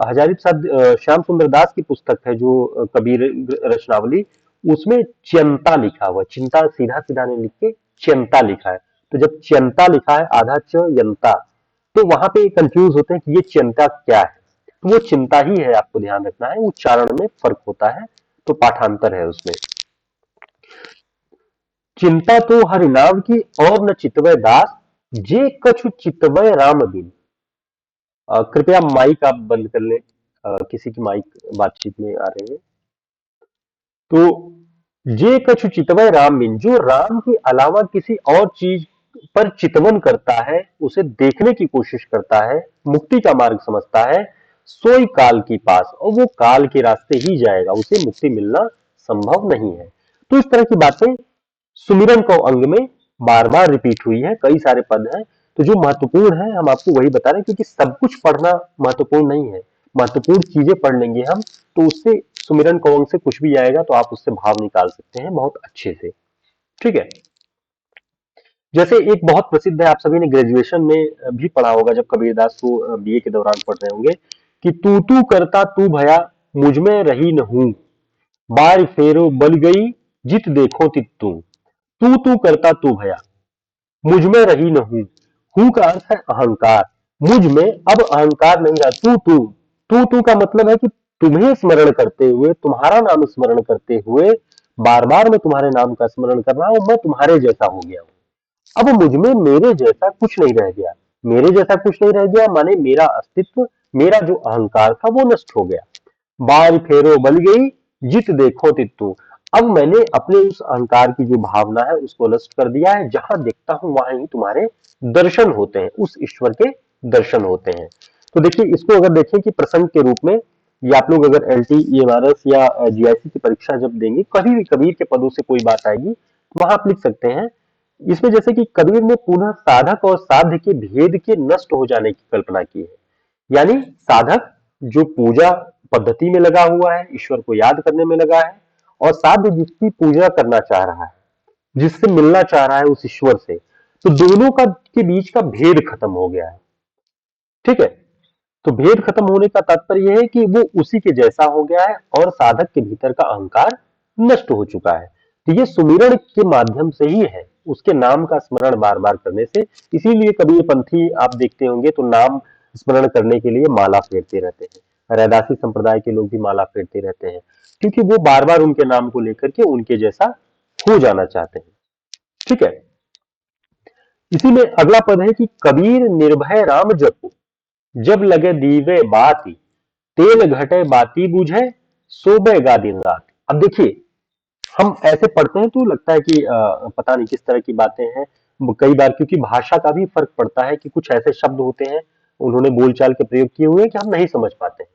हजारी प्रसाद श्याम सुंदर दास की पुस्तक है जो कबीर रचनावली, उसमें चिंता लिखा हुआ है, चिंता सीधा सीधा नहीं लिख के चिंता लिखा है। तो जब चिंता लिखा है आधा च यंता, तो वहां पे कंफ्यूज होते हैं कि ये चिंता क्या है। तो वो चिंता ही है, आपको ध्यान रखना है, उच्चारण में फर्क होता है, तो पाठांतर है उसमें। चिंता तो हरिनाम की और न चितवय दास, जे कछु चितवय राम बिन। कृपया माइक आप बंद कर लें, किसी की माइक बातचीत में आ रही है। तो जे कछु चितवय राम बिन, जो राम के अलावा किसी और चीज पर चितवन करता है, उसे देखने की कोशिश करता है, मुक्ति का मार्ग समझता है, सोई काल की पास, और वो काल के रास्ते ही जाएगा, उसे मुक्ति मिलना संभव नहीं है। तो इस तरह की बातें सुमिरन को अंग में बार बार रिपीट हुई है, कई सारे पद हैं। तो जो महत्वपूर्ण है हम आपको वही बता रहे हैं, क्योंकि सब कुछ पढ़ना महत्वपूर्ण नहीं है, महत्वपूर्ण चीजें पढ़ लेंगे हम तो उससे सुमिरन कौन से कुछ भी आएगा तो आप उससे भाव निकाल सकते हैं बहुत अच्छे से। ठीक है। जैसे एक बहुत प्रसिद्ध है, आप सभी ने ग्रेजुएशन में भी पढ़ा होगा जब कबीरदास को बीए के दौरान पढ़ रहे होंगे, कि तू करता तू भया, मुझ में रही न हूं, बार फेरो बल गई, जित देखो तित तू करता तू भया, मुझ में रही न हूं। हूं का अर्थ है अहंकार, मुझ में अब अहंकार नहीं रहा। तू का मतलब है कि तुम्हें स्मरण करते हुए, तुम्हारा नाम स्मरण करते हुए, बार बार मैं तुम्हारे नाम का स्मरण कर रहा हूं, मैं तुम्हारे जैसा हो गया हूं। अब मुझ में मेरे जैसा कुछ नहीं रह गया, मेरे जैसा कुछ नहीं रह गया माने मेरा अस्तित्व, मेरा जो अहंकार था वो नष्ट हो गया। बार फेरो बल गई, जित देखो तित्तु। अब मैंने अपने उस अहंकार की जो भावना है उसको नष्ट कर दिया है, जहां देखता हूं वहां ही तुम्हारे दर्शन होते हैं, उस ईश्वर के दर्शन होते हैं। तो देखिए, इसको अगर देखें कि प्रसंग के रूप में, या आप लोग अगर एलटी ईएमआरएस या जीआईसी की परीक्षा जब देंगे, कभी भी कबीर के पदों से कोई बात आएगी, वहां आप लिख सकते हैं इसमें, जैसे कि कबीर ने पुनः साधक और साध्य के भेद के नष्ट हो जाने की कल्पना की है। यानी साधक जो पूजा पद्धति में लगा हुआ है, ईश्वर को याद करने में लगा है, और साध्य जिसकी पूजा करना चाह रहा है, जिससे मिलना चाह रहा है उस ईश्वर से, तो दोनों का के बीच का भेद खत्म हो गया है। ठीक है। तो भेद खत्म होने का तात्पर्य यह है कि वो उसी के जैसा हो गया है और साधक के भीतर का अहंकार नष्ट हो चुका है। तो ये सुमिरण के माध्यम से ही है, उसके नाम का स्मरण बार बार करने से। इसीलिए कबीर पंथी आप देखते होंगे तो नाम स्मरण करने के लिए माला फेरते रहते हैं, रैदासी संप्रदाय के लोग भी माला फेरते रहते हैं, क्योंकि वो बार बार उनके नाम को लेकर के उनके जैसा हो जाना चाहते हैं। ठीक है। इसी में अगला पद है कि कबीर निर्भय राम जपो, जब लगे दीवे बाती, तेल घटे बाती बुझे, सोबेगा दिन रात। अब देखिए, हम ऐसे पढ़ते हैं तो लगता है कि पता नहीं किस तरह की बातें हैं। कई बार क्योंकि भाषा का भी फर्क पड़ता है कि कुछ ऐसे शब्द होते हैं, उन्होंने बोलचाल के प्रयोग किए हुए हैं कि हम नहीं समझ पाते हैं।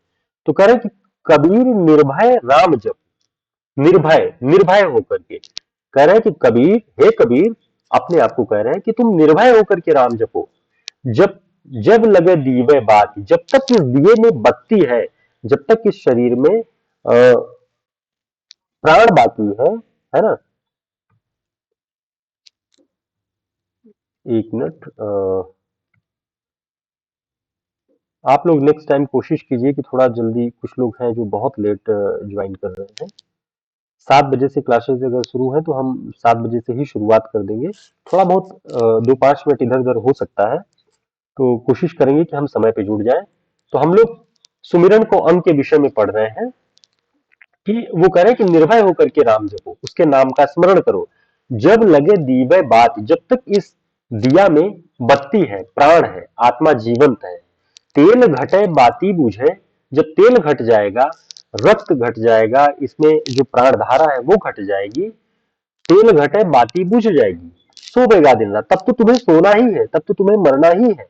तो कह रहे हैं कि कबीर निर्भय राम जप, निर्भय निर्भय होकर के कह रहे हैं कि कबीर, हे कबीर, अपने आप को कह रहे हैं कि तुम निर्भय होकर के राम जपो। जब जब लगे दीवे बात, जब तक इस दिए में बत्ती है, जब तक इस शरीर में प्राण बाकी है ना। एक मिनट, आप लोग नेक्स्ट टाइम कोशिश कीजिए कि थोड़ा जल्दी, कुछ लोग हैं जो बहुत लेट ज्वाइन कर रहे हैं। 7 बजे से क्लासेस अगर शुरू है तो हम 7 बजे से ही शुरुआत कर देंगे। थोड़ा बहुत 2-5 मिनट इधर उधर हो सकता है, तो कोशिश करेंगे कि हम समय पे जुड़ जाएं। तो हम लोग सुमिरन को अंग के विषय में पढ़ रहे हैं कि वो कह रहे हैं कि निर्भय होकर के राम जपो, उसके नाम का स्मरण करो, जब लगे दीवे बात, जब तक इस दिया में बत्ती है, प्राण है, आत्मा जीवंत है। तेल घटे बाती बुझे, जब तेल घट जाएगा, रक्त घट जाएगा, इसमें जो प्राण धारा है वो घट जाएगी, तेल घटे बाती बुझ जाएगी, सोएगा दिन रात। तब तो तुम्हें सोना ही है, तब तो तुम्हें मरना ही है।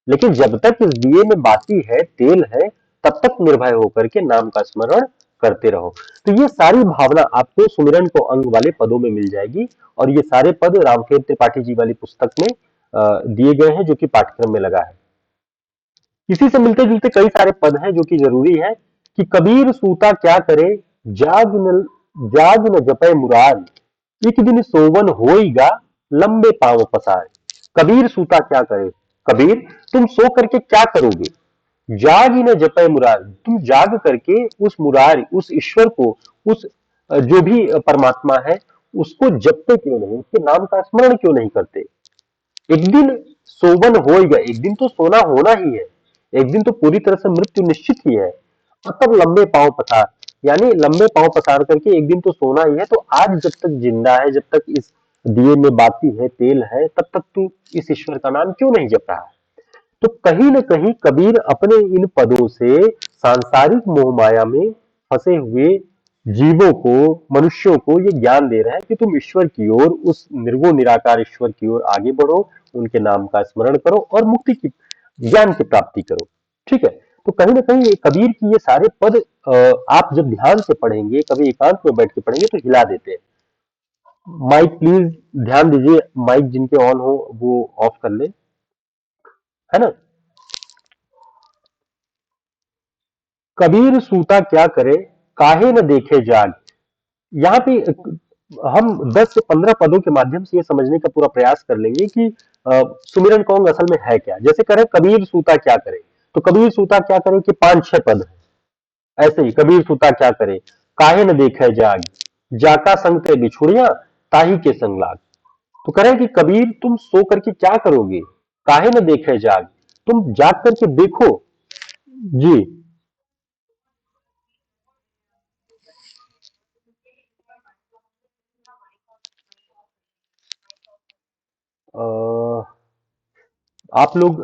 लेकिन जब तक इस दिए में बाती है, तेल है, तब तक निर्भय होकर के नाम का स्मरण करते रहो। तो ये सारी भावना आपको सुमिरन को अंग वाले पदों में मिल जाएगी, और ये सारे पद रामखेत त्रिपाठी जी वाली पुस्तक में दिए गए हैं, जो कि पाठ्यक्रम में लगा है। इसी से मिलते जुलते कई सारे पद हैं जो कि जरूरी है, कि कबीर सूता क्या करे, जाग न जाग न जपे मुराद, एक दिन सोवन होइगा लंबे पांव पसार। कबीर सूता क्या करे। कबीर तुम सो करके क्या करोगे। जाग ही न जपे मुरार। तुम जाग करके उस मुरारी उस ईश्वर को उस जो भी परमात्मा है उसको जपते क्यों नहीं, उसके नाम का स्मरण क्यों नहीं करते। एक दिन सोवन होएगा, एक दिन तो सोना होना ही है, एक दिन तो पूरी तरह से मृत्यु निश्चित ही है। और तब लंबे पांव पसार, यानी लंबे पांव पसार करके एक दिन तो सोना ही है। तो आज जब तक जिंदा है, जब तक इस दिए में बाती है, तेल है, तब तक तू इस ईश्वर का नाम क्यों नहीं जप रहा है। तो कहीं न कहीं कबीर अपने इन पदों से सांसारिक मोह माया में फंसे हुए जीवों को, मनुष्यों को ये ज्ञान दे रहे हैं कि तुम ईश्वर की ओर, उस निर्गुण निराकार ईश्वर की ओर आगे बढ़ो, उनके नाम का स्मरण करो और मुक्ति की, ज्ञान की प्राप्ति करो। ठीक है। तो कहीं ना कहीं ये कबीर की ये सारे पद आप जब ध्यान से पढ़ेंगे, कभी एकांत में बैठ के पढ़ेंगे तो हिला देते हैं। माइक प्लीज ध्यान दीजिए, माइक जिनके ऑन हो वो ऑफ कर ले, है ना। कबीर सूता क्या करे, काहे न देखे जाग। यहाँ पे हम 10 से 15 पदों के माध्यम से ये समझने का पूरा प्रयास कर लेंगे कि सुमिरन कौन असल में है क्या। जैसे करें कबीर सूता क्या करे, तो कबीर सूता क्या करे कि 5-6 पद है। ऐसे ही कबीर सूता क्या करे, काहे न देखे जाग, जाका संग ते बिछुड़िया, ताही के संग लाग। तो करें कि कबीर तुम सो करके क्या करोगे, काहे न देखे जाग, तुम जाग करके देखो। जी। अ, आप लोग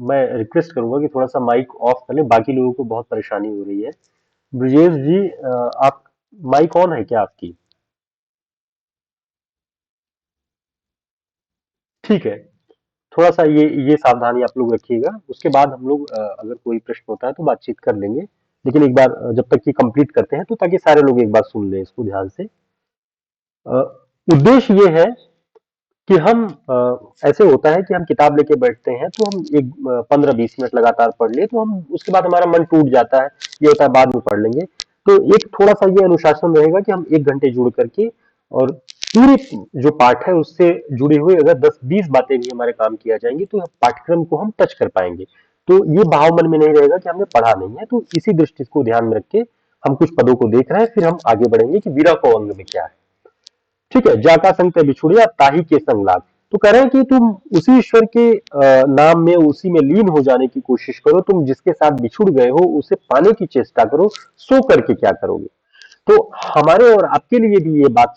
मैं रिक्वेस्ट करूंगा कि थोड़ा सा माइक ऑफ कर लें, बाकी लोगों को बहुत परेशानी हो रही है। ब्रजेश जी, आप, माइक ऑन है क्या आपकी। ठीक है। थोड़ा सा ये सावधानी आप लोग रखिएगा, उसके बाद हम लोग अगर कोई प्रश्न होता है तो बातचीत कर लेंगे। लेकिन एक बार जब तक ये कंप्लीट करते हैं तो ताकि सारे लोग एक बार सुन लें इसको ध्यान से। अ, उद्देश्य ये है कि हम ऐसे होता है कि हम किताब लेके बैठते हैं तो हम एक 15-20 मिनट लगातार पढ़ लिए तो हम उसके बाद हमारा मन टूट जाता है, ये होता है बाद में पढ़ लेंगे। तो एक थोड़ा सा ये अनुशासन रहेगा कि हम 1 घंटे जुड़ करके और पूरे जो पाठ है उससे जुड़ी हुई अगर 10-20 बातें भी हमारे काम की आ जाएंगी तो पाठ्यक्रम को हम टच कर पाएंगे। तो ये भाव मन में नहीं रहेगा कि हमने पढ़ा नहीं है। तो इसी दृष्टि को ध्यान में रख के हम कुछ पदों को देख रहे हैं, फिर हम आगे बढ़ेंगे कि वीरा को अंग में क्या है। ठीक है। जाका संग ते बिछुड़िया, ताही के संग लाग। तो कह रहे हैं कि तुम उसी ईश्वर के नाम में, उसी में लीन हो जाने की कोशिश करो। तुम जिसके साथ बिछुड़ गए हो उसे पाने की चेष्टा करो, सो करके क्या करोगे। तो हमारे और आपके लिए भी ये बात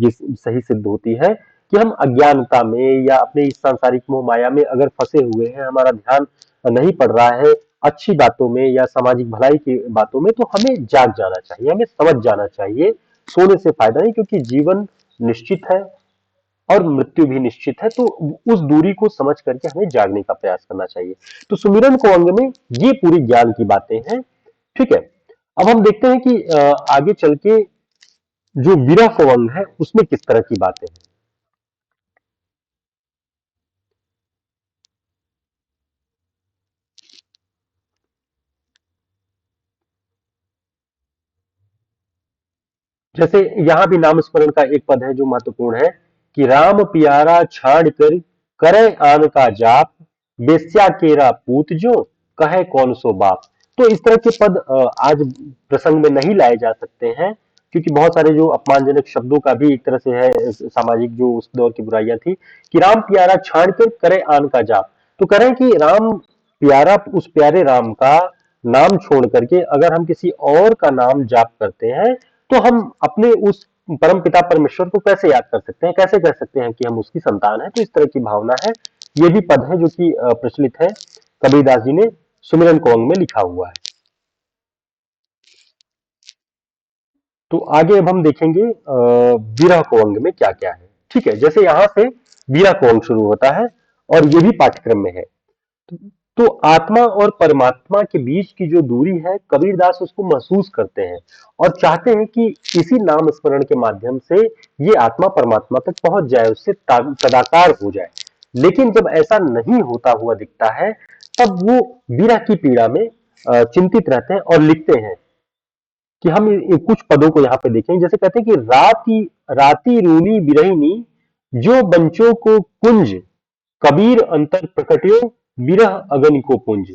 ये सही सिद्ध होती है कि हम अज्ञानता में या अपने इस सांसारिक मोह माया में अगर फंसे हुए हैं, हमारा ध्यान नहीं पड़ रहा है अच्छी बातों में या सामाजिक भलाई की बातों में, तो हमें जाग जाना चाहिए, हमें समझ जाना चाहिए। सोने से फायदा नहीं, क्योंकि जीवन निश्चित है और मृत्यु भी निश्चित है। तो उस दूरी को समझ करके हमें जागने का प्रयास करना चाहिए। तो सुमिरन को अंग में ये पूरी ज्ञान की बातें हैं। ठीक है। अब हम देखते हैं कि आगे चल के जो विरह को अंग है उसमें किस तरह की बातें हैं। जैसे यहां भी नाम स्मरण का एक पद है जो महत्वपूर्ण है कि राम प्यारा छाड़ कर करे आन का जाप, बेस्या केरा पूत जो कहे कौन सो बाप। तो इस तरह के पद आज प्रसंग में नहीं लाए जा सकते हैं, क्योंकि बहुत सारे जो अपमानजनक शब्दों का भी एक तरह से है, सामाजिक जो उस दौर की बुराइयां थी कि राम प्यारा छाड़ कर करे आन का जाप। तो करें कि राम प्यारा, उस प्यारे राम का नाम छोड़ करके अगर हम किसी और का नाम जाप करते हैं तो हम अपने उस परम पिता परमेश्वर को कैसे याद कर सकते हैं, कैसे कह सकते हैं कि हम उसकी संतान हैं। तो इस तरह की भावना है। ये भी पद है जो कि प्रचलित है, कबीरदास जी ने सुमिरन कोंग में लिखा हुआ है। तो आगे अब हम देखेंगे विरह कोंग में क्या क्या है। ठीक है। जैसे यहां से विरह कोंग शुरू होता है और ये भी पाठ्यक्रम में है। तो आत्मा और परमात्मा के बीच की जो दूरी है कबीरदास उसको महसूस करते हैं और चाहते हैं कि इसी नाम स्मरण के माध्यम से ये आत्मा परमात्मा तक पहुंच जाए, उससे तदाकार हो जाए। लेकिन जब ऐसा नहीं होता हुआ दिखता है तब वो विरह की पीड़ा में चिंतित रहते हैं और लिखते हैं कि हम कुछ पदों को यहाँ पे देखें। जैसे कहते हैं कि राती राती रूनी बिरहिनी जो बंचों को कुंज कबीर अंतर प्रकट्यो विरह अगन को पुंज।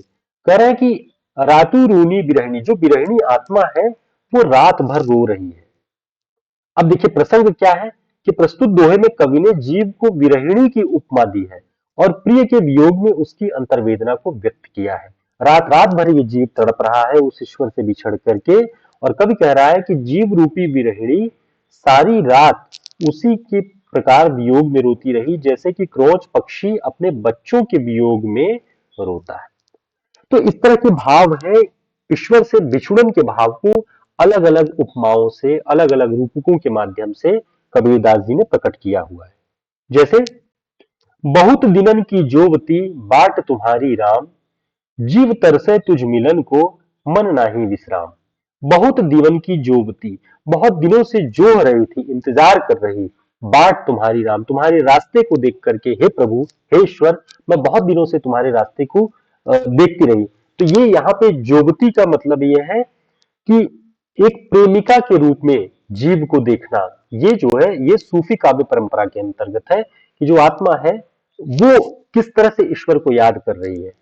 कह रहा है कि राती रूनी बिरहिनी, जो बिरहिणी आत्मा है वो रात भर रो रही है। अब देखिए प्रसंग क्या है कि प्रस्तुत दोहे में कवि ने जीव को विरहिणी की उपमा दी है और प्रिय के वियोग में उसकी अंतर्वेदना को व्यक्त किया है। रात रात भर ये जीव तड़प रहा है उस ईश्वर से बिछड़ करके, और कवि कह रहा है कि जीव रूपी विरहिणी सारी रात उसी के प्रकार वियोग में रोती रही जैसे कि क्रोच पक्षी अपने बच्चों के वियोग में रोता है। तो इस तरह के भाव है, ईश्वर से बिछुड़न के भाव को अलग अलग उपमाओं से, अलग अलग रूपकों के माध्यम से कबीरदास जी ने प्रकट किया हुआ है। जैसे बहुत दिनन की जोवती बाट तुम्हारी राम, जीव तरसे तुझ मिलन को मन नाही विश्राम। बहुत दिवन की जोवती, बहुत दिनों से जोह रही थी, इंतजार कर रही, बाट तुम्हारी राम, तुम्हारे रास्ते को देख करके, हे प्रभु, हे ईश्वर, मैं बहुत दिनों से तुम्हारे रास्ते को देखती रही। तो ये यहाँ पे जोगती का मतलब ये है कि एक प्रेमिका के रूप में जीव को देखना। ये जो है ये सूफी काव्य परंपरा के अंतर्गत है कि जो आत्मा है वो किस तरह से ईश्वर को याद कर रही है।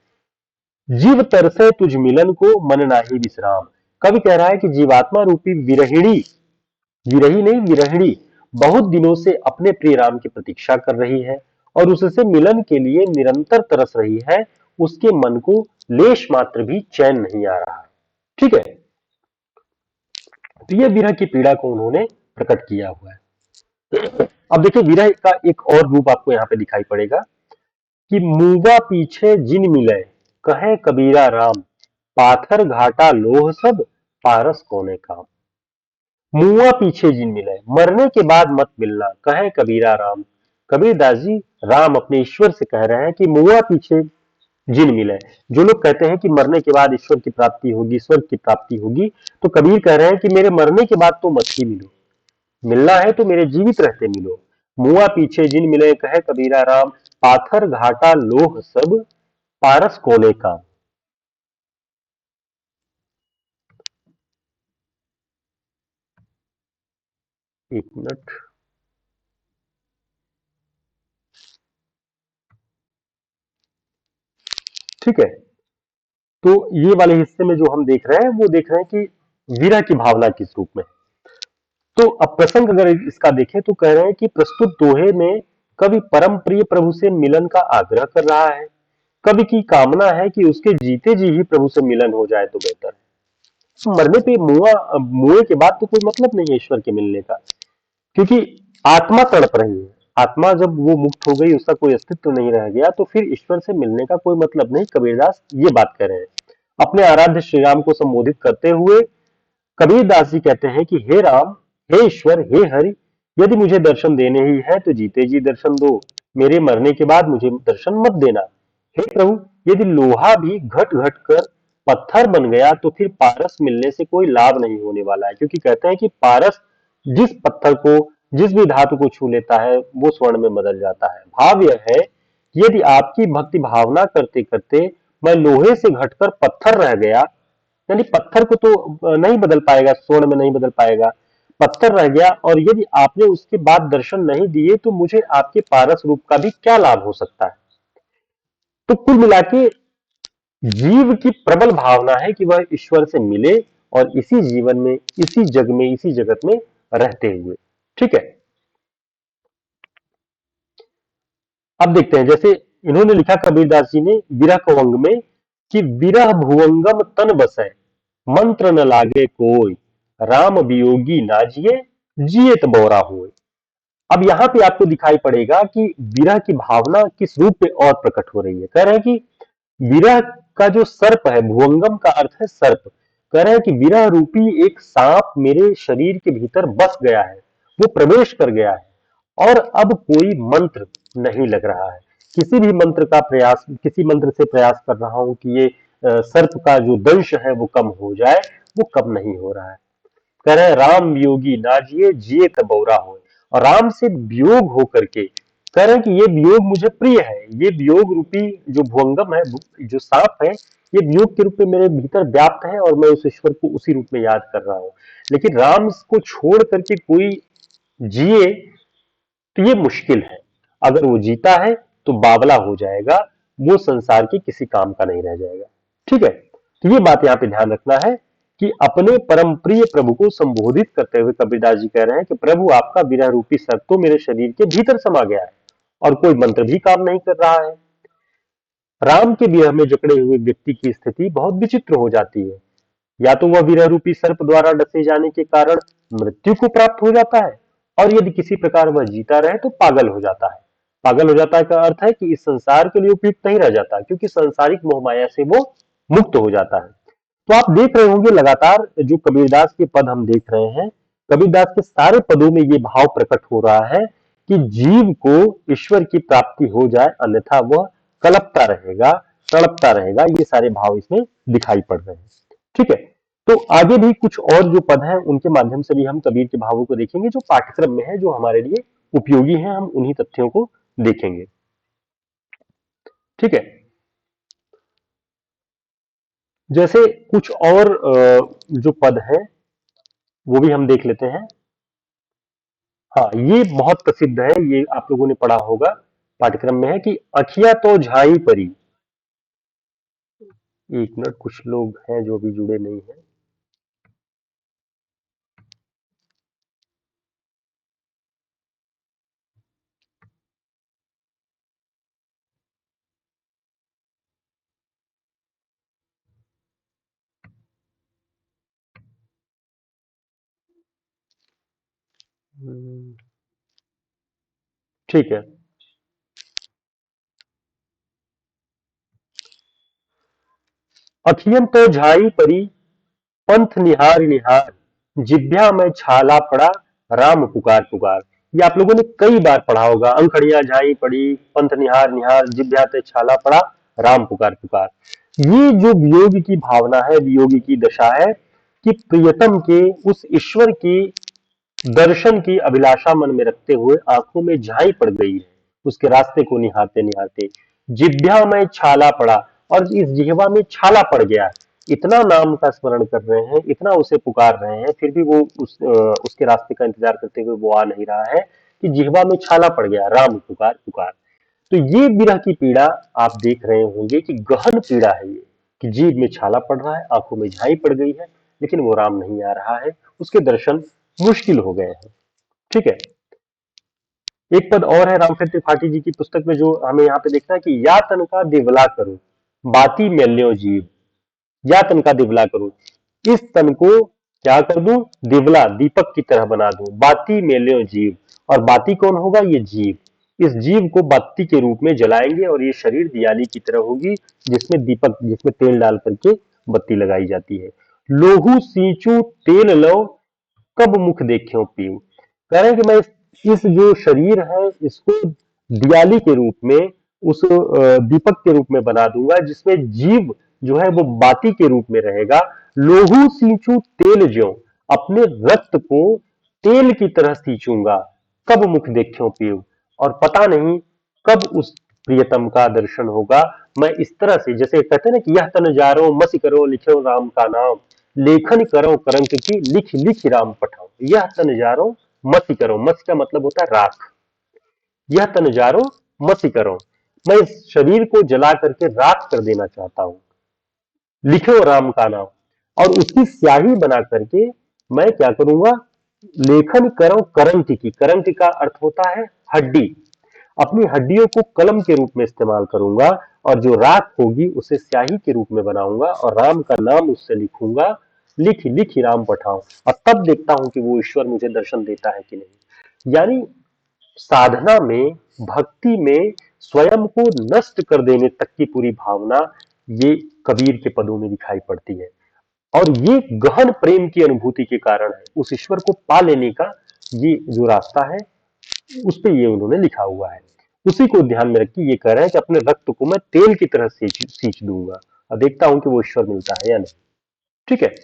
जीव तरसे तुझ मिलन को मन नाही विश्राम। कवि कह रहा है कि जीवात्मा रूपी विरहिणी, विरही नहीं विरहिणी, बहुत दिनों से अपने प्रिय राम की प्रतीक्षा कर रही है और उससे मिलन के लिए निरंतर तरस रही है। उसके मन को लेश मात्र भी चैन नहीं आ रहा है। ठीक है, तो यह विरह की पीड़ा को उन्होंने प्रकट किया हुआ है। अब देखिए विरह का एक और रूप आपको यहाँ पे दिखाई पड़ेगा कि मूवा पीछे जिन मिले कहे कबीरा राम, पाथर घाटा लोह सब पारस कोने काम। मुआ पीछे जिन मिले, मरने के बाद मत मिलना, कहे कबीरा राम। कबीरदास जी राम अपने ईश्वर से कह रहे हैं कि मुआ पीछे जिन मिले। जो लोग कहते हैं कि मरने के बाद ईश्वर की प्राप्ति होगी, स्वर्ग की प्राप्ति होगी, तो कबीर कह रहे हैं कि मेरे मरने के बाद तो मत ही मिलो, मिलना है तो मेरे जीवित रहते मिलो। मुआ पीछे जिन मिले कहे कबीरा राम, पाथर घाटा लोह सब पारस कोने काम। एक मिनट, ठीक है। तो ये वाले हिस्से में जो हम देख रहे हैं वो देख रहे हैं कि विरह की भावना किस रूप में। तो अब प्रसंग अगर इसका देखें तो कह रहे हैं कि प्रस्तुत दोहे में कवि परम प्रिय प्रभु से मिलन का आग्रह कर रहा है। कवि की कामना है कि उसके जीते जी ही प्रभु से मिलन हो जाए तो बेहतर है। मरने पे मुए के बाद तो कोई मतलब नहीं है ईश्वर के मिलने का, क्योंकि आत्मा तड़प रही है। आत्मा जब वो मुक्त हो गई, उसका कोई अस्तित्व नहीं रह गया, तो फिर ईश्वर से मिलने का कोई मतलब नहीं। कबीरदास ये बात कह रहे हैं अपने आराध्य श्री राम को संबोधित करते हुए। कबीरदास जी कहते हैं कि हे राम, हे ईश्वर, हे हरि, यदि मुझे दर्शन देने ही है तो जीते जी दर्शन दो, मेरे मरने के बाद मुझे दर्शन मत देना। हे प्रभु, यदि लोहा भी घट घट कर पत्थर बन गया तो फिर पारस मिलने से कोई लाभ नहीं होने वाला है, क्योंकि कहते हैं कि पारस जिस पत्थर को, जिस भी धातु को छू लेता है वो स्वर्ण में बदल जाता है। भाव यह है कि यदि आपकी भक्ति भावना करते करते मैं लोहे से घटकर पत्थर रह गया, यानी पत्थर को तो नहीं बदल पाएगा, स्वर्ण में नहीं बदल पाएगा, पत्थर रह गया, और यदि आपने उसके बाद दर्शन नहीं दिए तो मुझे आपके पारस रूप का भी क्या लाभ हो सकता है। तो कुल मिला के जीव की प्रबल भावना है कि वह ईश्वर से मिले और इसी जीवन में, इसी जग में, इसी जगत में रहते हुए। ठीक है, अब देखते हैं जैसे इन्होंने लिखा कबीरदास जी ने विरह कवंग में कि विरह भुवंगम तन बसै, मंत्र न लागे कोई, राम वियोगी ना जिए, जिए त बौरा होए। अब यहाँ पे आपको दिखाई पड़ेगा कि विरह की भावना किस रूप में और प्रकट हो रही है। कह रहे हैं कि विरह का जो सर्प है, भुवंगम का अर्थ है सर्प, कह रहे हैं कि विरह रूपी एक सांप मेरे शरीर के भीतर बस गया है, वो प्रवेश कर गया है और अब कोई मंत्र नहीं लग रहा है। किसी भी मंत्र का प्रयास, किसी मंत्र से प्रयास कर रहा हूं कि ये सर्प का जो दंश है वो कम हो जाए, वो कम नहीं हो रहा है। कह रहे हैं राम वियोगी ना जिए, जिए त बौरा होए। और राम से वियोग होकर के कह रहे हैं कि ये वियोग मुझे प्रिय है, ये वियोग रूपी जो भुवंगम है, जो सांप है, ये वियोग के रूप में मेरे भीतर व्याप्त है और मैं उस ईश्वर को उसी रूप में याद कर रहा हूं। लेकिन राम को छोड़ करके कोई जिए तो ये मुश्किल है। अगर वो जीता है तो बावला हो जाएगा, वो संसार के किसी काम का नहीं रह जाएगा। ठीक है, तो ये बात यहाँ पे ध्यान रखना है कि अपने परम प्रिय प्रभु को संबोधित करते हुए कबीरदास जी कह रहे हैं कि प्रभु आपका विरह रूपी सर्प तो मेरे शरीर के भीतर समा गया है और कोई मंत्र भी काम नहीं कर रहा है। राम के विरह में जकड़े हुए व्यक्ति की स्थिति बहुत विचित्र हो जाती है। या तो वह विरह रूपी सर्प द्वारा डसे जाने के कारण मृत्यु को प्राप्त हो जाता है, और यदि किसी प्रकार वह जीता रहे तो पागल हो जाता है। पागल हो जाता है का अर्थ है कि इस संसार के लिए उपयुक्त नहीं रह जाता, क्योंकि सांसारिक मोहमाया से वो मुक्त हो जाता है। तो आप देख रहे होंगे लगातार जो कबीरदास के पद हम देख रहे हैं, कबीरदास के सारे पदों में ये भाव प्रकट हो रहा है कि जीव को ईश्वर की प्राप्ति हो जाए, अन्यथा वह कलपता रहेगा, तड़पता रहेगा। ये सारे भाव इसमें दिखाई पड़ रहे हैं। ठीक है, तो आगे भी कुछ और जो पद हैं उनके माध्यम से भी हम कबीर के भावों को देखेंगे, जो पाठ्यक्रम में है, जो हमारे लिए उपयोगी हैं। हम उन्हीं तथ्यों को देखेंगे। ठीक है, जैसे कुछ और जो पद हैं वो भी हम देख लेते हैं। हाँ, ये बहुत प्रसिद्ध है, ये आप लोगों ने पढ़ा होगा, पाठ्यक्रम में है कि अखिया तो झाई परी। एक मिनट, कुछ लोग हैं जो अभी जुड़े नहीं हैं। ठीक है, अखियन तो झाई परी, पंथ निहार निहार, जिभ्या में छाला पड़ा, राम पुकार पुकार। ये आप लोगों ने कई बार पढ़ा होगा, अंखड़ियां झाई पड़ी, पंथ निहार निहार, जिभ्या ते छाला पड़ा, राम पुकार पुकार। ये जो वियोग की भावना है, वियोग की दशा है कि प्रियतम के उस ईश्वर की दर्शन की अभिलाषा मन में रखते हुए आंखों में झाई पड़ गई है, उसके रास्ते को निहारते निहारते जिह्वा में छाला पड़ा, और इस जिह्वा में छाला पड़ गया। इतना नाम का स्मरण कर रहे हैं, इतना उसे पुकार रहे हैं, फिर भी वो उसके रास्ते का इंतजार करते हुए वो आ नहीं रहा है कि जिह्वा में छाला पड़ गया, राम पुकार पुकार। तो ये विरह की पीड़ा आप देख रहे होंगे कि गहन पीड़ा है ये, कि जीभ में छाला पड़ रहा है, आंखों में झाई पड़ गई है, लेकिन वो राम नहीं आ रहा है, उसके दर्शन मुश्किल हो गए हैं। ठीक है, एक पद और है रामचंद्र त्रिपाठी जी की पुस्तक में, जो हमें यहाँ पे देखना है कि या तन का दिवला करो, बाती मेल्यो जीव। या तन का दिवला करूं, इस तन को क्या कर दूं, दिवला, दीपक की तरह बना दूं, बाती मेल्यो जीव। और बाती कौन होगा, ये जीव। इस जीव को बत्ती के रूप में जलाएंगे और ये शरीर दियाली की तरह होगी, जिसमें दीपक, जिसमें तेल डाल करके बत्ती लगाई जाती है। लोहू सींचू तेल लो, कब मुख देख्यो पीऊ। कह रहे हैं कि मैं इस जो शरीर है इसको दियाली के रूप में, उस दीपक के रूप में बना दूंगा, जिसमें जीव जो है वो बाती के रूप में रहेगा। लोहू सींचू तेल ज्यों, अपने रक्त को तेल की तरह सींचूंगा, कब मुख देख्यो पीऊ। और पता नहीं कब उस प्रियतम का दर्शन होगा। मैं इस तरह से, जैसे कहते हैं ना कि यह तन जारो मसी करो लिखो राम का नाम, लेखन करो करंक की, लिख लिख राम पठाओ। यह तन जारो मसी करो, मसी का मतलब होता है राख। यह तन जारो मसी करो, मैं इस शरीर को जला करके राख कर देना चाहता हूं, लिखो राम का नाम। और उसकी स्याही बना करके मैं क्या करूंगा, लेखन करो करंक की। करंक का अर्थ होता है हड्डी। अपनी हड्डियों को कलम के रूप में इस्तेमाल करूंगा, और जो राख होगी उसे स्याही के रूप में बनाऊंगा, और राम का नाम उससे लिखूंगा, लिख लिख राम पठाऊं। और तब देखता हूं कि वो ईश्वर मुझे दर्शन देता है कि नहीं। यानी साधना में, भक्ति में स्वयं को नष्ट कर देने तक की पूरी भावना ये कबीर के पदों में दिखाई पड़ती है। और ये गहन प्रेम की अनुभूति के कारण है, उस ईश्वर को पा लेने का ये जो रास्ता है, उस पे ये उन्होंने लिखा हुआ है। उसी को ध्यान में रख के ये कह रहे हैं कि अपने रक्त को मैं तेल की तरह सींच दूंगा, और देखता हूं कि वो ईश्वर मिलता है या नहीं। ठीक है,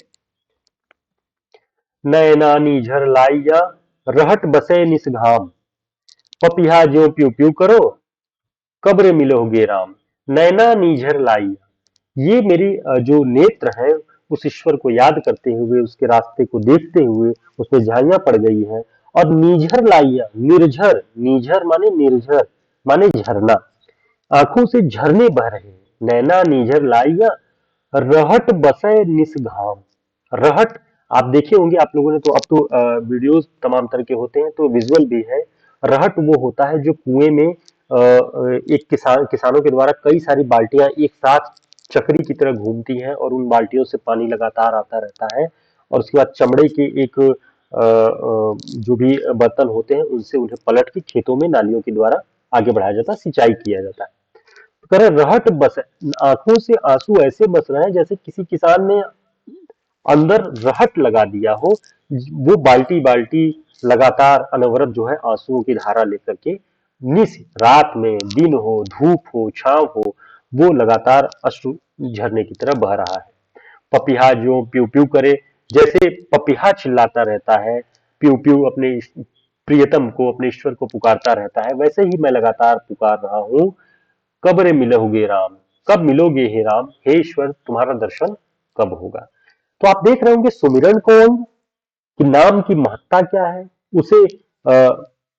नयना नीझर लाइया, रहट बसे निसघाम, पपिहा ज्यों प्यू प्यू करो, कब्र मिलोगे राम। नैना नीझर लाई, ये मेरी जो नेत्र है उस ईश्वर को याद करते हुए, उसके रास्ते को देखते हुए उसमें झाइयां पड़ गई हैं। और नीझर लाइया, निर्झर, नीझर माने निर्झर, माने झरना, आंखों से झरने बह रहे हैं। नैना नीझर लाइया, रहट बसै निसघाम। रहट, आप देखे होंगे, आप लोगों ने तो, अब तो वीडियोस तमाम तरह के होते हैं तो विजुअल भी है। रहट वो होता है जो कुएं में एक किसानों के द्वारा कई सारी बाल्टियां एक साथ चक्री की तरह घूमती हैं और उन बाल्टियों से पानी लगातार आता रहता है। और उसके बाद चमड़े के एक जो भी बर्तन होते हैं उनसे उन्हें पलट के खेतों में नालियों के द्वारा आगे बढ़ाया जाता है, सिंचाई किया जाता है। तो कह रहे रहट बस, आंखों से आंसू ऐसे बस रहे हैं जैसे किसी किसान ने अंदर रहट लगा दिया हो। वो बाल्टी बाल्टी लगातार अनवरत जो है आंसुओं की धारा लेकर के, निस रात में, दिन हो, धूप हो, छांव हो, वो लगातार अश्रु झरने की तरह बह रहा है। पपिहा जो प्यू प्यू करे, जैसे पपिहा चिल्लाता रहता है, प्यू प्यू अपने प्रियतम को, अपने ईश्वर को पुकारता रहता है, वैसे ही मैं लगातार पुकार रहा हूं, कब रे मिलोगे राम, कब मिलोगे हे राम, हे ईश्वर तुम्हारा दर्शन कब होगा। तो आप देख रहे होंगे सुमिरन कौन, कि नाम की महत्ता क्या है, उसे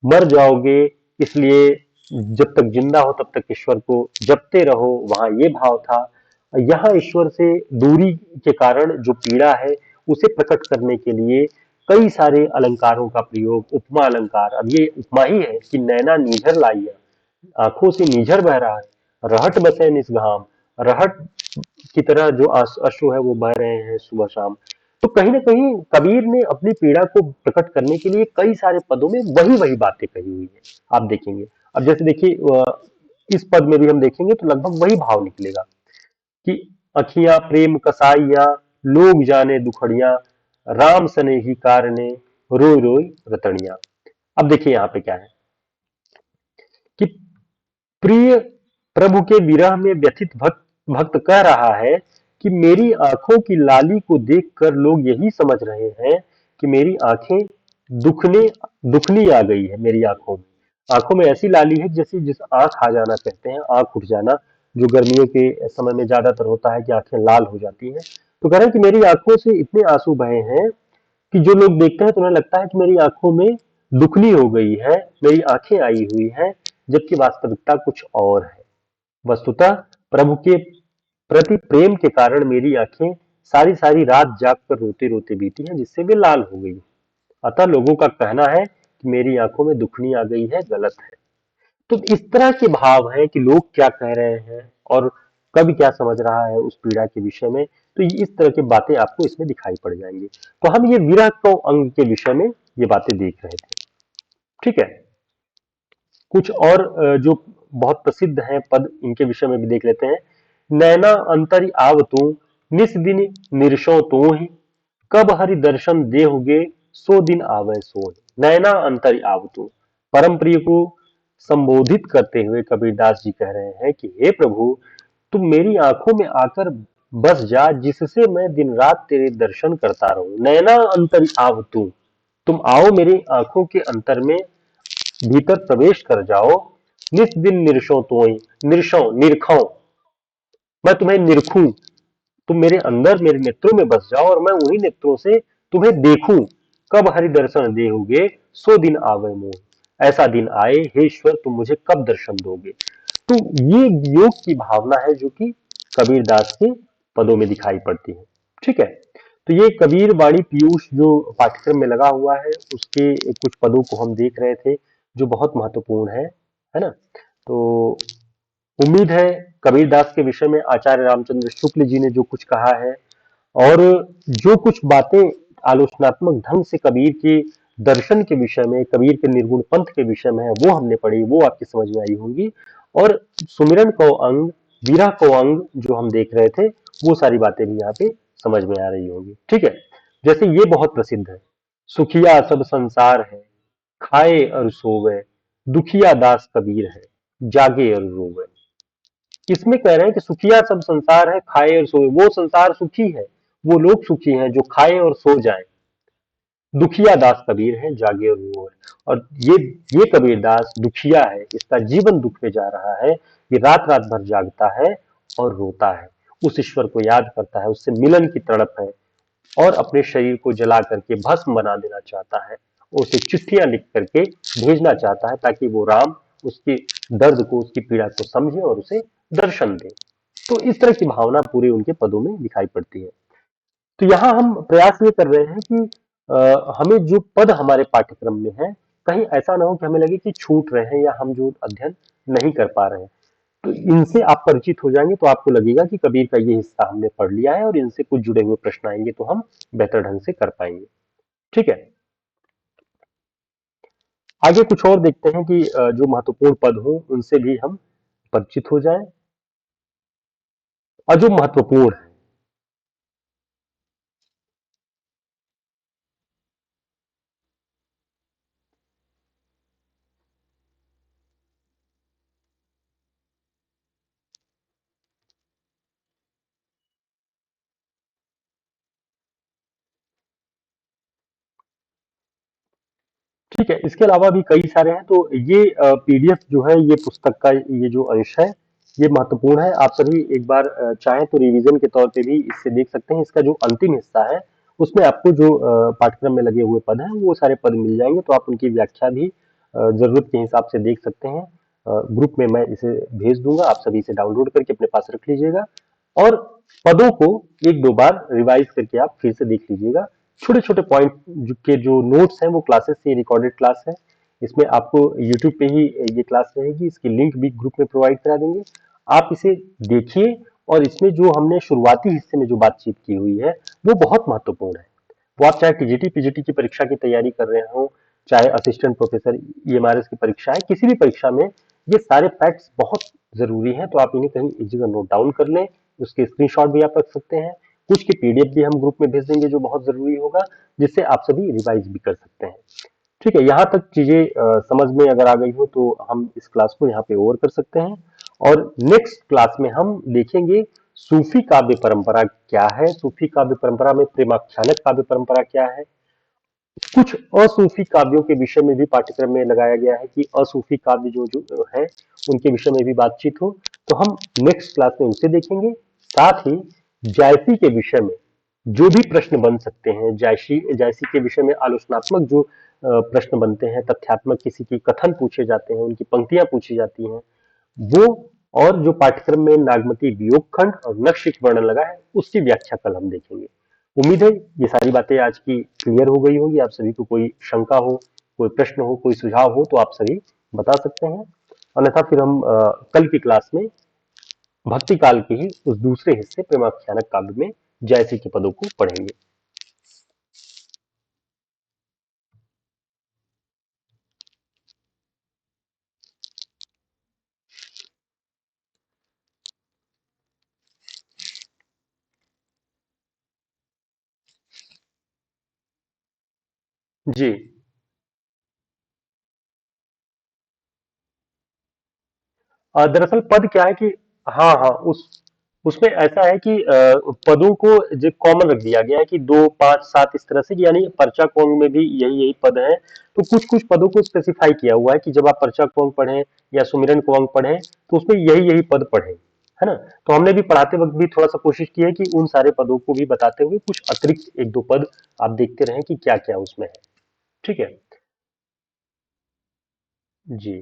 मर जाओगे इसलिए जब तक जिंदा हो तब तक ईश्वर को जपते रहो, वहां ये भाव था। यहाँ ईश्वर से दूरी के कारण जो पीड़ा है उसे प्रकट करने के लिए कई सारे अलंकारों का प्रयोग, उपमा अलंकार। अब ये उपमा ही है कि नैना नीझर लाइया, आंखों से नीझर बह रहा है, रहट बसे निसघाम, रहट की तरह जो अश्रु है वो बह रहे हैं सुबह शाम। तो कहीं ना कहीं कबीर ने अपनी पीड़ा को प्रकट करने के लिए कई सारे पदों में वही वही बातें कही हुई है, आप देखेंगे। अब जैसे देखिए, इस पद में भी हम देखेंगे तो लगभग वही भाव निकलेगा कि अखियां प्रेम कसाइया, लोग जाने दुखड़िया, राम सने ही कारने, रोई रोई रतड़िया। अब देखिए यहाँ पे क्या है कि प्रिय प्रभु के विरह में व्यथित भक्त भक्त कह रहा है कि मेरी आंखों की लाली को देखकर लोग यही समझ रहे हैं कि मेरी आंखें दुखने दुखनी आ गई है। मेरी आंखों में ऐसी लाली है जैसे जिस आंख आ जाना कहते हैं, आंख उठ जाना, जो गर्मियों के समय में ज्यादातर होता है कि आंखें लाल हो जाती हैं। तो कह रहे हैं कि मेरी आंखों से इतने आंसू बहे हैं कि जो लोग देखते हैं तो उन्हें लगता है कि मेरी आंखों में दुखनी हो गई है, मेरी आंखें आई हुई हैं, जबकि वास्तविकता कुछ और है। वस्तुतः प्रभु के प्रति प्रेम के कारण मेरी आंखें सारी सारी रात जागकर रोते रोते बीती हैं, जिससे वे लाल हो गई। अतः लोगों का कहना है कि मेरी आंखों में दुखनी आ गई है, गलत है। तो इस तरह के भाव हैं कि लोग क्या कह रहे हैं और कवि क्या समझ रहा है उस पीड़ा के विषय में। तो इस तरह की बातें आपको इसमें दिखाई पड़ जाएंगी। तो हम ये विरह को अंग के विषय में ये बातें देख रहे थे। ठीक है, कुछ और जो बहुत प्रसिद्ध हैं पद, इनके विषय में भी देख लेते हैं। नैना अंतरि आव तू, निस दिन निरशो तू ही, कब हरि दर्शन देहुगे, सो दिन आवे सोहि। नैना अंतरि आव तू, परम प्रिय को संबोधित करते हुए कबीरदास जी कह रहे हैं कि हे प्रभु, तुम मेरी आंखों में आकर बस जा, जिससे मैं दिन रात तेरे दर्शन करता रहूं। नैना अंतरि आव तू, तुम आओ मेरी आंखों के अंतर में भीतर प्रवेश कर जाओ। निस दिन निरशो तोई, निरशो निरखो, मैं तुम्हें निरखूं, तुम मेरे अंदर मेरे नेत्रों में बस जाओ और मैं उन्हीं नेत्रों से तुम्हें देखूं। कब हरि दर्शन देहुगे, सो दिन आवे मोह। ऐसा दिन आए हे ईश्वर, तुम मुझे कब दर्शन दोगे। तो ये योग की भावना है जो कि कबीरदास के पदों में दिखाई पड़ती है। ठीक है, तो ये कबीर वाणी पीयूष जो पाठ्यक्रम में लगा हुआ है उसके कुछ पदों को हम देख रहे थे जो बहुत महत्वपूर्ण है ना। तो उम्मीद है कबीरदास के विषय में आचार्य रामचंद्र शुक्ल जी ने जो कुछ कहा है और जो कुछ बातें आलोचनात्मक ढंग से कबीर के दर्शन के विषय में, कबीर के निर्गुण पंथ के विषय में है, वो हमने पढ़ी, वो आपकी समझ में आई होंगी। और सुमिरन को अंग, विरह को अंग जो हम देख रहे थे, वो सारी बातें भी यहाँ पे समझ में आ रही होंगी। ठीक है, जैसे ये बहुत प्रसिद्ध है, सुखिया सब संसार है, खाए और सोवे, दुखिया दास कबीर है, जागे और रोवे। इसमें कह रहे हैं कि सुखिया सब संसार है, खाए और सोए। वो संसार सुखी है, वो लोग सुखी हैं जो खाए और सो जाएं। दुखिया दास कबीर है, जागे और रोए। और ये कबीर दास दुखिया है, इसका जीवन दुख में जा रहा है, ये रात रात भर जागता है और रोता है। उस ईश्वर को याद करता है, उससे मिलन की तड़प है और अपने शरीर को जला करके भस्म बना देना चाहता है। उसे चिट्ठियां लिख करके भेजना चाहता है ताकि वो राम उसके दर्द को, उसकी पीड़ा को समझे और उसे दर्शन दे। तो इस तरह की भावना पूरे उनके पदों में दिखाई पड़ती है। तो यहाँ हम प्रयास ये कर रहे हैं कि हमें जो पद हमारे पाठ्यक्रम में है, कहीं ऐसा ना हो कि हमें लगे कि छूट रहे हैं या हम जो अध्ययन नहीं कर पा रहे हैं। तो इनसे आप परिचित हो जाएंगे तो आपको लगेगा कि कबीर का ये हिस्सा हमने पढ़ लिया है और इनसे कुछ जुड़े हुए प्रश्न आएंगे तो हम बेहतर ढंग से कर पाएंगे। ठीक है, आगे कुछ और देखते हैं कि जो महत्वपूर्ण पद हो उनसे भी हम परिचित हो जाएं और जो महत्वपूर्ण है। ठीक है, इसके अलावा भी कई सारे हैं। तो ये पीडीएफ जो है, ये पुस्तक का ये जो अंश है, ये महत्वपूर्ण है। आप सभी एक बार चाहें तो रिवीजन के तौर पे भी इससे देख सकते हैं। इसका जो अंतिम हिस्सा है उसमें आपको जो पाठ्यक्रम में लगे हुए पद हैं वो सारे पद मिल जाएंगे, तो आप उनकी व्याख्या भी जरूरत के हिसाब से देख सकते हैं। ग्रुप में मैं इसे भेज दूंगा, आप सभी इसे डाउनलोड करके अपने पास रख लीजिएगा और पदों को एक दो बार रिवाइज करके आप फिर से देख लीजिएगा। छोटे छोटे पॉइंट के जो नोट्स हैं वो क्लासेस से रिकॉर्डेड क्लास है। इसमें आपको यूट्यूब पे ही ये क्लास रहेगी, इसकी लिंक भी ग्रुप में प्रोवाइड करा देंगे। आप इसे देखिए और इसमें जो हमने शुरुआती हिस्से में जो बातचीत की हुई है वो बहुत महत्वपूर्ण है। वो आप चाहे टीजीटी पीजीटी की परीक्षा की तैयारी कर रहे हो, चाहे असिस्टेंट प्रोफेसर ईएमआरएस की परीक्षा है, किसी भी परीक्षा में ये सारे फैक्ट्स बहुत जरूरी हैं। तो आप इन्हें कहीं एक जगह नोट डाउन कर लें, उसके स्क्रीनशॉट भी आप रख सकते हैं। कुछ की पीडीएफ भी हम ग्रुप में भेज देंगे जो बहुत जरूरी होगा, जिससे आप सभी रिवाइज भी कर सकते हैं। ठीक है, यहाँ तक चीजें समझ में अगर आ गई हो तो हम इस क्लास को यहाँ पे ओवर कर सकते हैं और नेक्स्ट क्लास में हम देखेंगे सूफी काव्य परंपरा क्या है, सूफी काव्य परंपरा में प्रेमाख्यानक काव्य परंपरा क्या है। कुछ असूफी काव्यों के विषय में भी पाठ्यक्रम में लगाया गया है कि असूफी काव्य जो जो है उनके विषय में भी बातचीत हो, तो हम नेक्स्ट क्लास में उसे देखेंगे। साथ ही जायसी के विषय में जो भी प्रश्न बन सकते हैं, जायसी जायसी के विषय में आलोचनात्मक जो प्रश्न बनते हैं, तथ्यात्मक किसी की कथन पूछे जाते हैं, उनकी पंक्तियां पूछी जाती हैं, वो और जो पाठ्यक्रम में नागमती वियोग खंड और नक्शिक वर्णन लगा है उसकी व्याख्या कल हम देखेंगे। उम्मीद है ये सारी बातें आज की क्लियर हो गई होंगी। आप सभी को कोई शंका हो, कोई प्रश्न हो, कोई सुझाव हो तो आप सभी बता सकते हैं। अन्यथा फिर हम कल की क्लास में भक्ति काल के ही उस दूसरे हिस्से प्रेमाख्यानक काव्य में जयसी के पदों को पढ़ेंगे। जी, दरअसल पद क्या है कि हाँ हाँ, उस उसमें ऐसा है कि पदों को जो कॉमन रख दिया गया है कि 2 5 7 इस तरह से, यानी पर्चा कोंग में भी यही यही पद हैं। तो कुछ कुछ पदों को स्पेसिफाई किया हुआ है कि जब आप पर्चा कोंग पढ़ें या सुमिरन कोंग पढ़ें तो उसमें यही यही पद पढ़ें, है ना। तो हमने भी पढ़ाते वक्त भी थोड़ा सा कोशिश की है कि उन सारे पदों को भी बताते हुए कुछ अतिरिक्त एक दो पद आप देखते रहें कि क्या क्या उसमें है। ठीक है जी।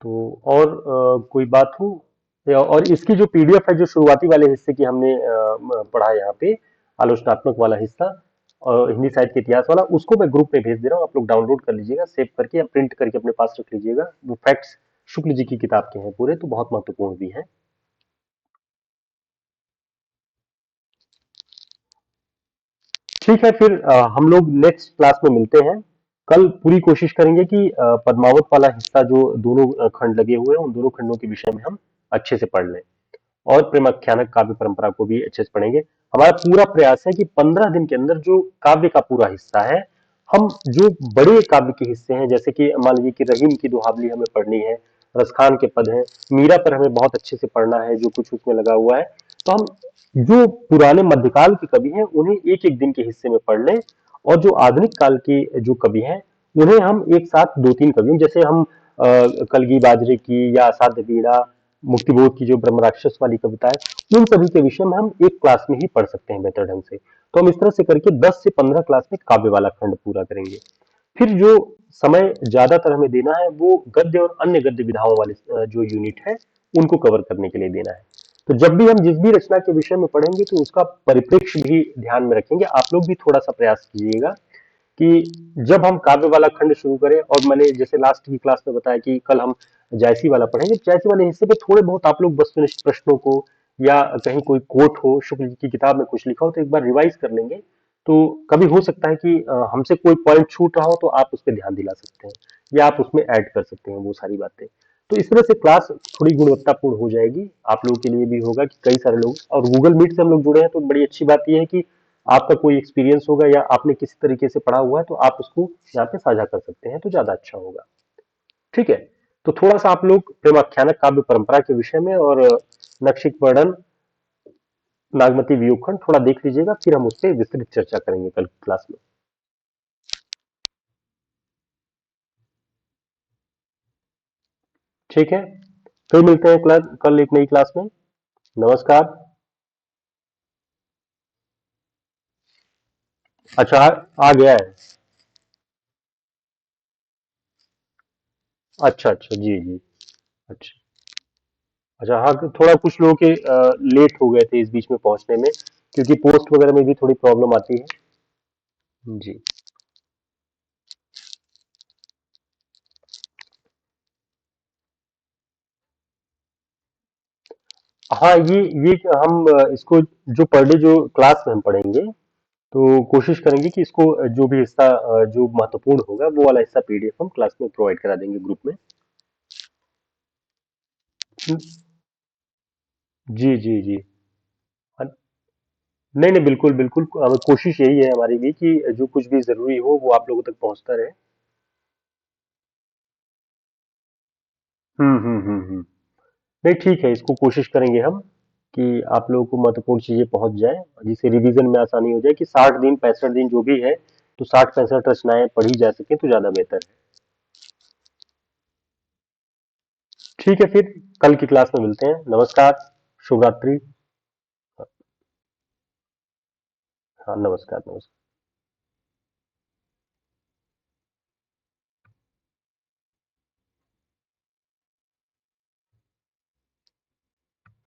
तो और कोई बात हो और इसकी जो पीडीएफ है जो शुरुआती वाले हिस्से की हमने पढ़ा यहाँ पे, आलोचनात्मक वाला हिस्सा और हिंदी साहित्य के इतिहास वाला, उसको मैं ग्रुप में भेज दे रहा हूँ। आप लोग डाउनलोड कर लीजिएगा, सेव करके या प्रिंट करके अपने पास रख लीजिएगा। वो फैक्ट्स शुक्ल जी की किताब के हैं पूरे, तो बहुत महत्वपूर्ण भी हैं। ठीक है, फिर हम लोग नेक्स्ट क्लास में मिलते हैं। कल पूरी कोशिश करेंगे कि पद्मावत वाला हिस्सा जो दोनों खंड लगे हुए हैं उन दोनों खंडों के विषय में हम अच्छे से पढ़ लें और प्रेमाख्यानक काव्य परंपरा को भी अच्छे से पढ़ेंगे। हमारा पूरा प्रयास है कि 15 दिन के अंदर जो काव्य का पूरा हिस्सा है, हम जो बड़े काव्य के हिस्से हैं, जैसे कि मान लीजिए कि रहीम की दोहाबली हमें पढ़नी है, रसखान के पद हैं, मीरा पर हमें बहुत अच्छे से पढ़ना है जो कुछ उसमें लगा हुआ है, तो हम जो पुराने मध्यकाल के कवि हैं उन्हें एक एक दिन के हिस्से में पढ़ लें और जो आधुनिक काल के जो कवि हैं उन्हें हम एक साथ 2 3 कवियों, जैसे हम कलगी बाजरे की या असाध्य वीणा मुक्तिबोध की जो ब्रह्म राक्षस वाली कविता है, उन सभी के विषय में हम एक क्लास में ही पढ़ सकते हैं बेहतर ढंग से। तो हम इस तरह से करके 10 से 15 क्लास में काव्य वाला खंड पूरा करेंगे। फिर जो समय ज्यादातर हमें देना है वो गद्य और अन्य गद्य विधाओं वाले जो यूनिट है उनको कवर करने के लिए देना है। तो जब भी हम जिस भी रचना के विषय में पढ़ेंगे तो उसका परिप्रेक्ष्य भी ध्यान में रखेंगे। आप लोग भी थोड़ा सा प्रयास कीजिएगा कि जब हम काव्य वाला खंड शुरू करें, और मैंने जैसे लास्ट की क्लास में बताया कि कल हम जायसी वाला पढ़ेंगे, जायसी वाले हिस्से पे थोड़े बहुत आप लोग वस्तुनिष्ठ प्रश्नों को या कहीं कोई कोट हो, शुक्ल जी की किताब में कुछ लिखा हो तो एक बार रिवाइज कर लेंगे। तो कभी हो सकता है कि हमसे कोई पॉइंट छूट रहा हो तो आप उस पर ध्यान दिला सकते हैं या आप उसमें ऐड कर सकते हैं वो सारी बातें। तो इस तरह से क्लास थोड़ी गुणवत्तापूर्ण हो जाएगी, आप लोगों के लिए भी होगा कि कई सारे लोग, और गूगल मीट से हम लोग जुड़े हैं तो बड़ी अच्छी बात यह है कि आपका कोई एक्सपीरियंस होगा या आपने किसी तरीके से पढ़ा हुआ है तो आप उसको यहाँ पे साझा कर सकते हैं तो ज्यादा अच्छा होगा। ठीक है। तो थोड़ा सा आप लोग प्रेमाख्यानक काव्य परंपरा के विषय में और नक्षिक वर्णन, नागमती वियोगखंड थोड़ा देख लीजिएगा, फिर हम उस पर विस्तृत चर्चा करेंगे कल की क्लास में। ठीक है। फिर मिलते हैं कल एक नई क्लास में। नमस्कार। अच्छा, आ गया है। अच्छा अच्छा, जी जी। अच्छा अच्छा, हाँ थोड़ा कुछ लोगों के लेट हो गए थे इस बीच में पहुंचने में, क्योंकि पोस्ट वगैरह में भी थोड़ी प्रॉब्लम आती है। जी। हाँ, ये हम इसको जो पर डे जो क्लास में हम पढ़ेंगे, तो कोशिश करेंगे कि इसको जो भी हिस्सा जो महत्वपूर्ण होगा वो वाला हिस्सा पीडीएफ हम क्लास में प्रोवाइड करा देंगे ग्रुप में। जी जी जी। हाँ, नहीं नहीं, बिल्कुल बिल्कुल, कोशिश यही है हमारी भी कि जो कुछ भी जरूरी हो वो आप लोगों तक पहुंचता रहे। हम्म। नहीं ठीक है, इसको कोशिश करेंगे हम कि आप लोगों को महत्वपूर्ण चीजें पहुंच जाए, जिससे रिवीजन में आसानी हो जाए कि 60 दिन 65 दिन जो भी है, तो 60 65 रचनाएं पढ़ी जा सके तो ज्यादा बेहतर है। ठीक है, फिर कल की क्लास में मिलते हैं। नमस्कार। शुभ रात्रि। हाँ, नमस्कार नमस्कार।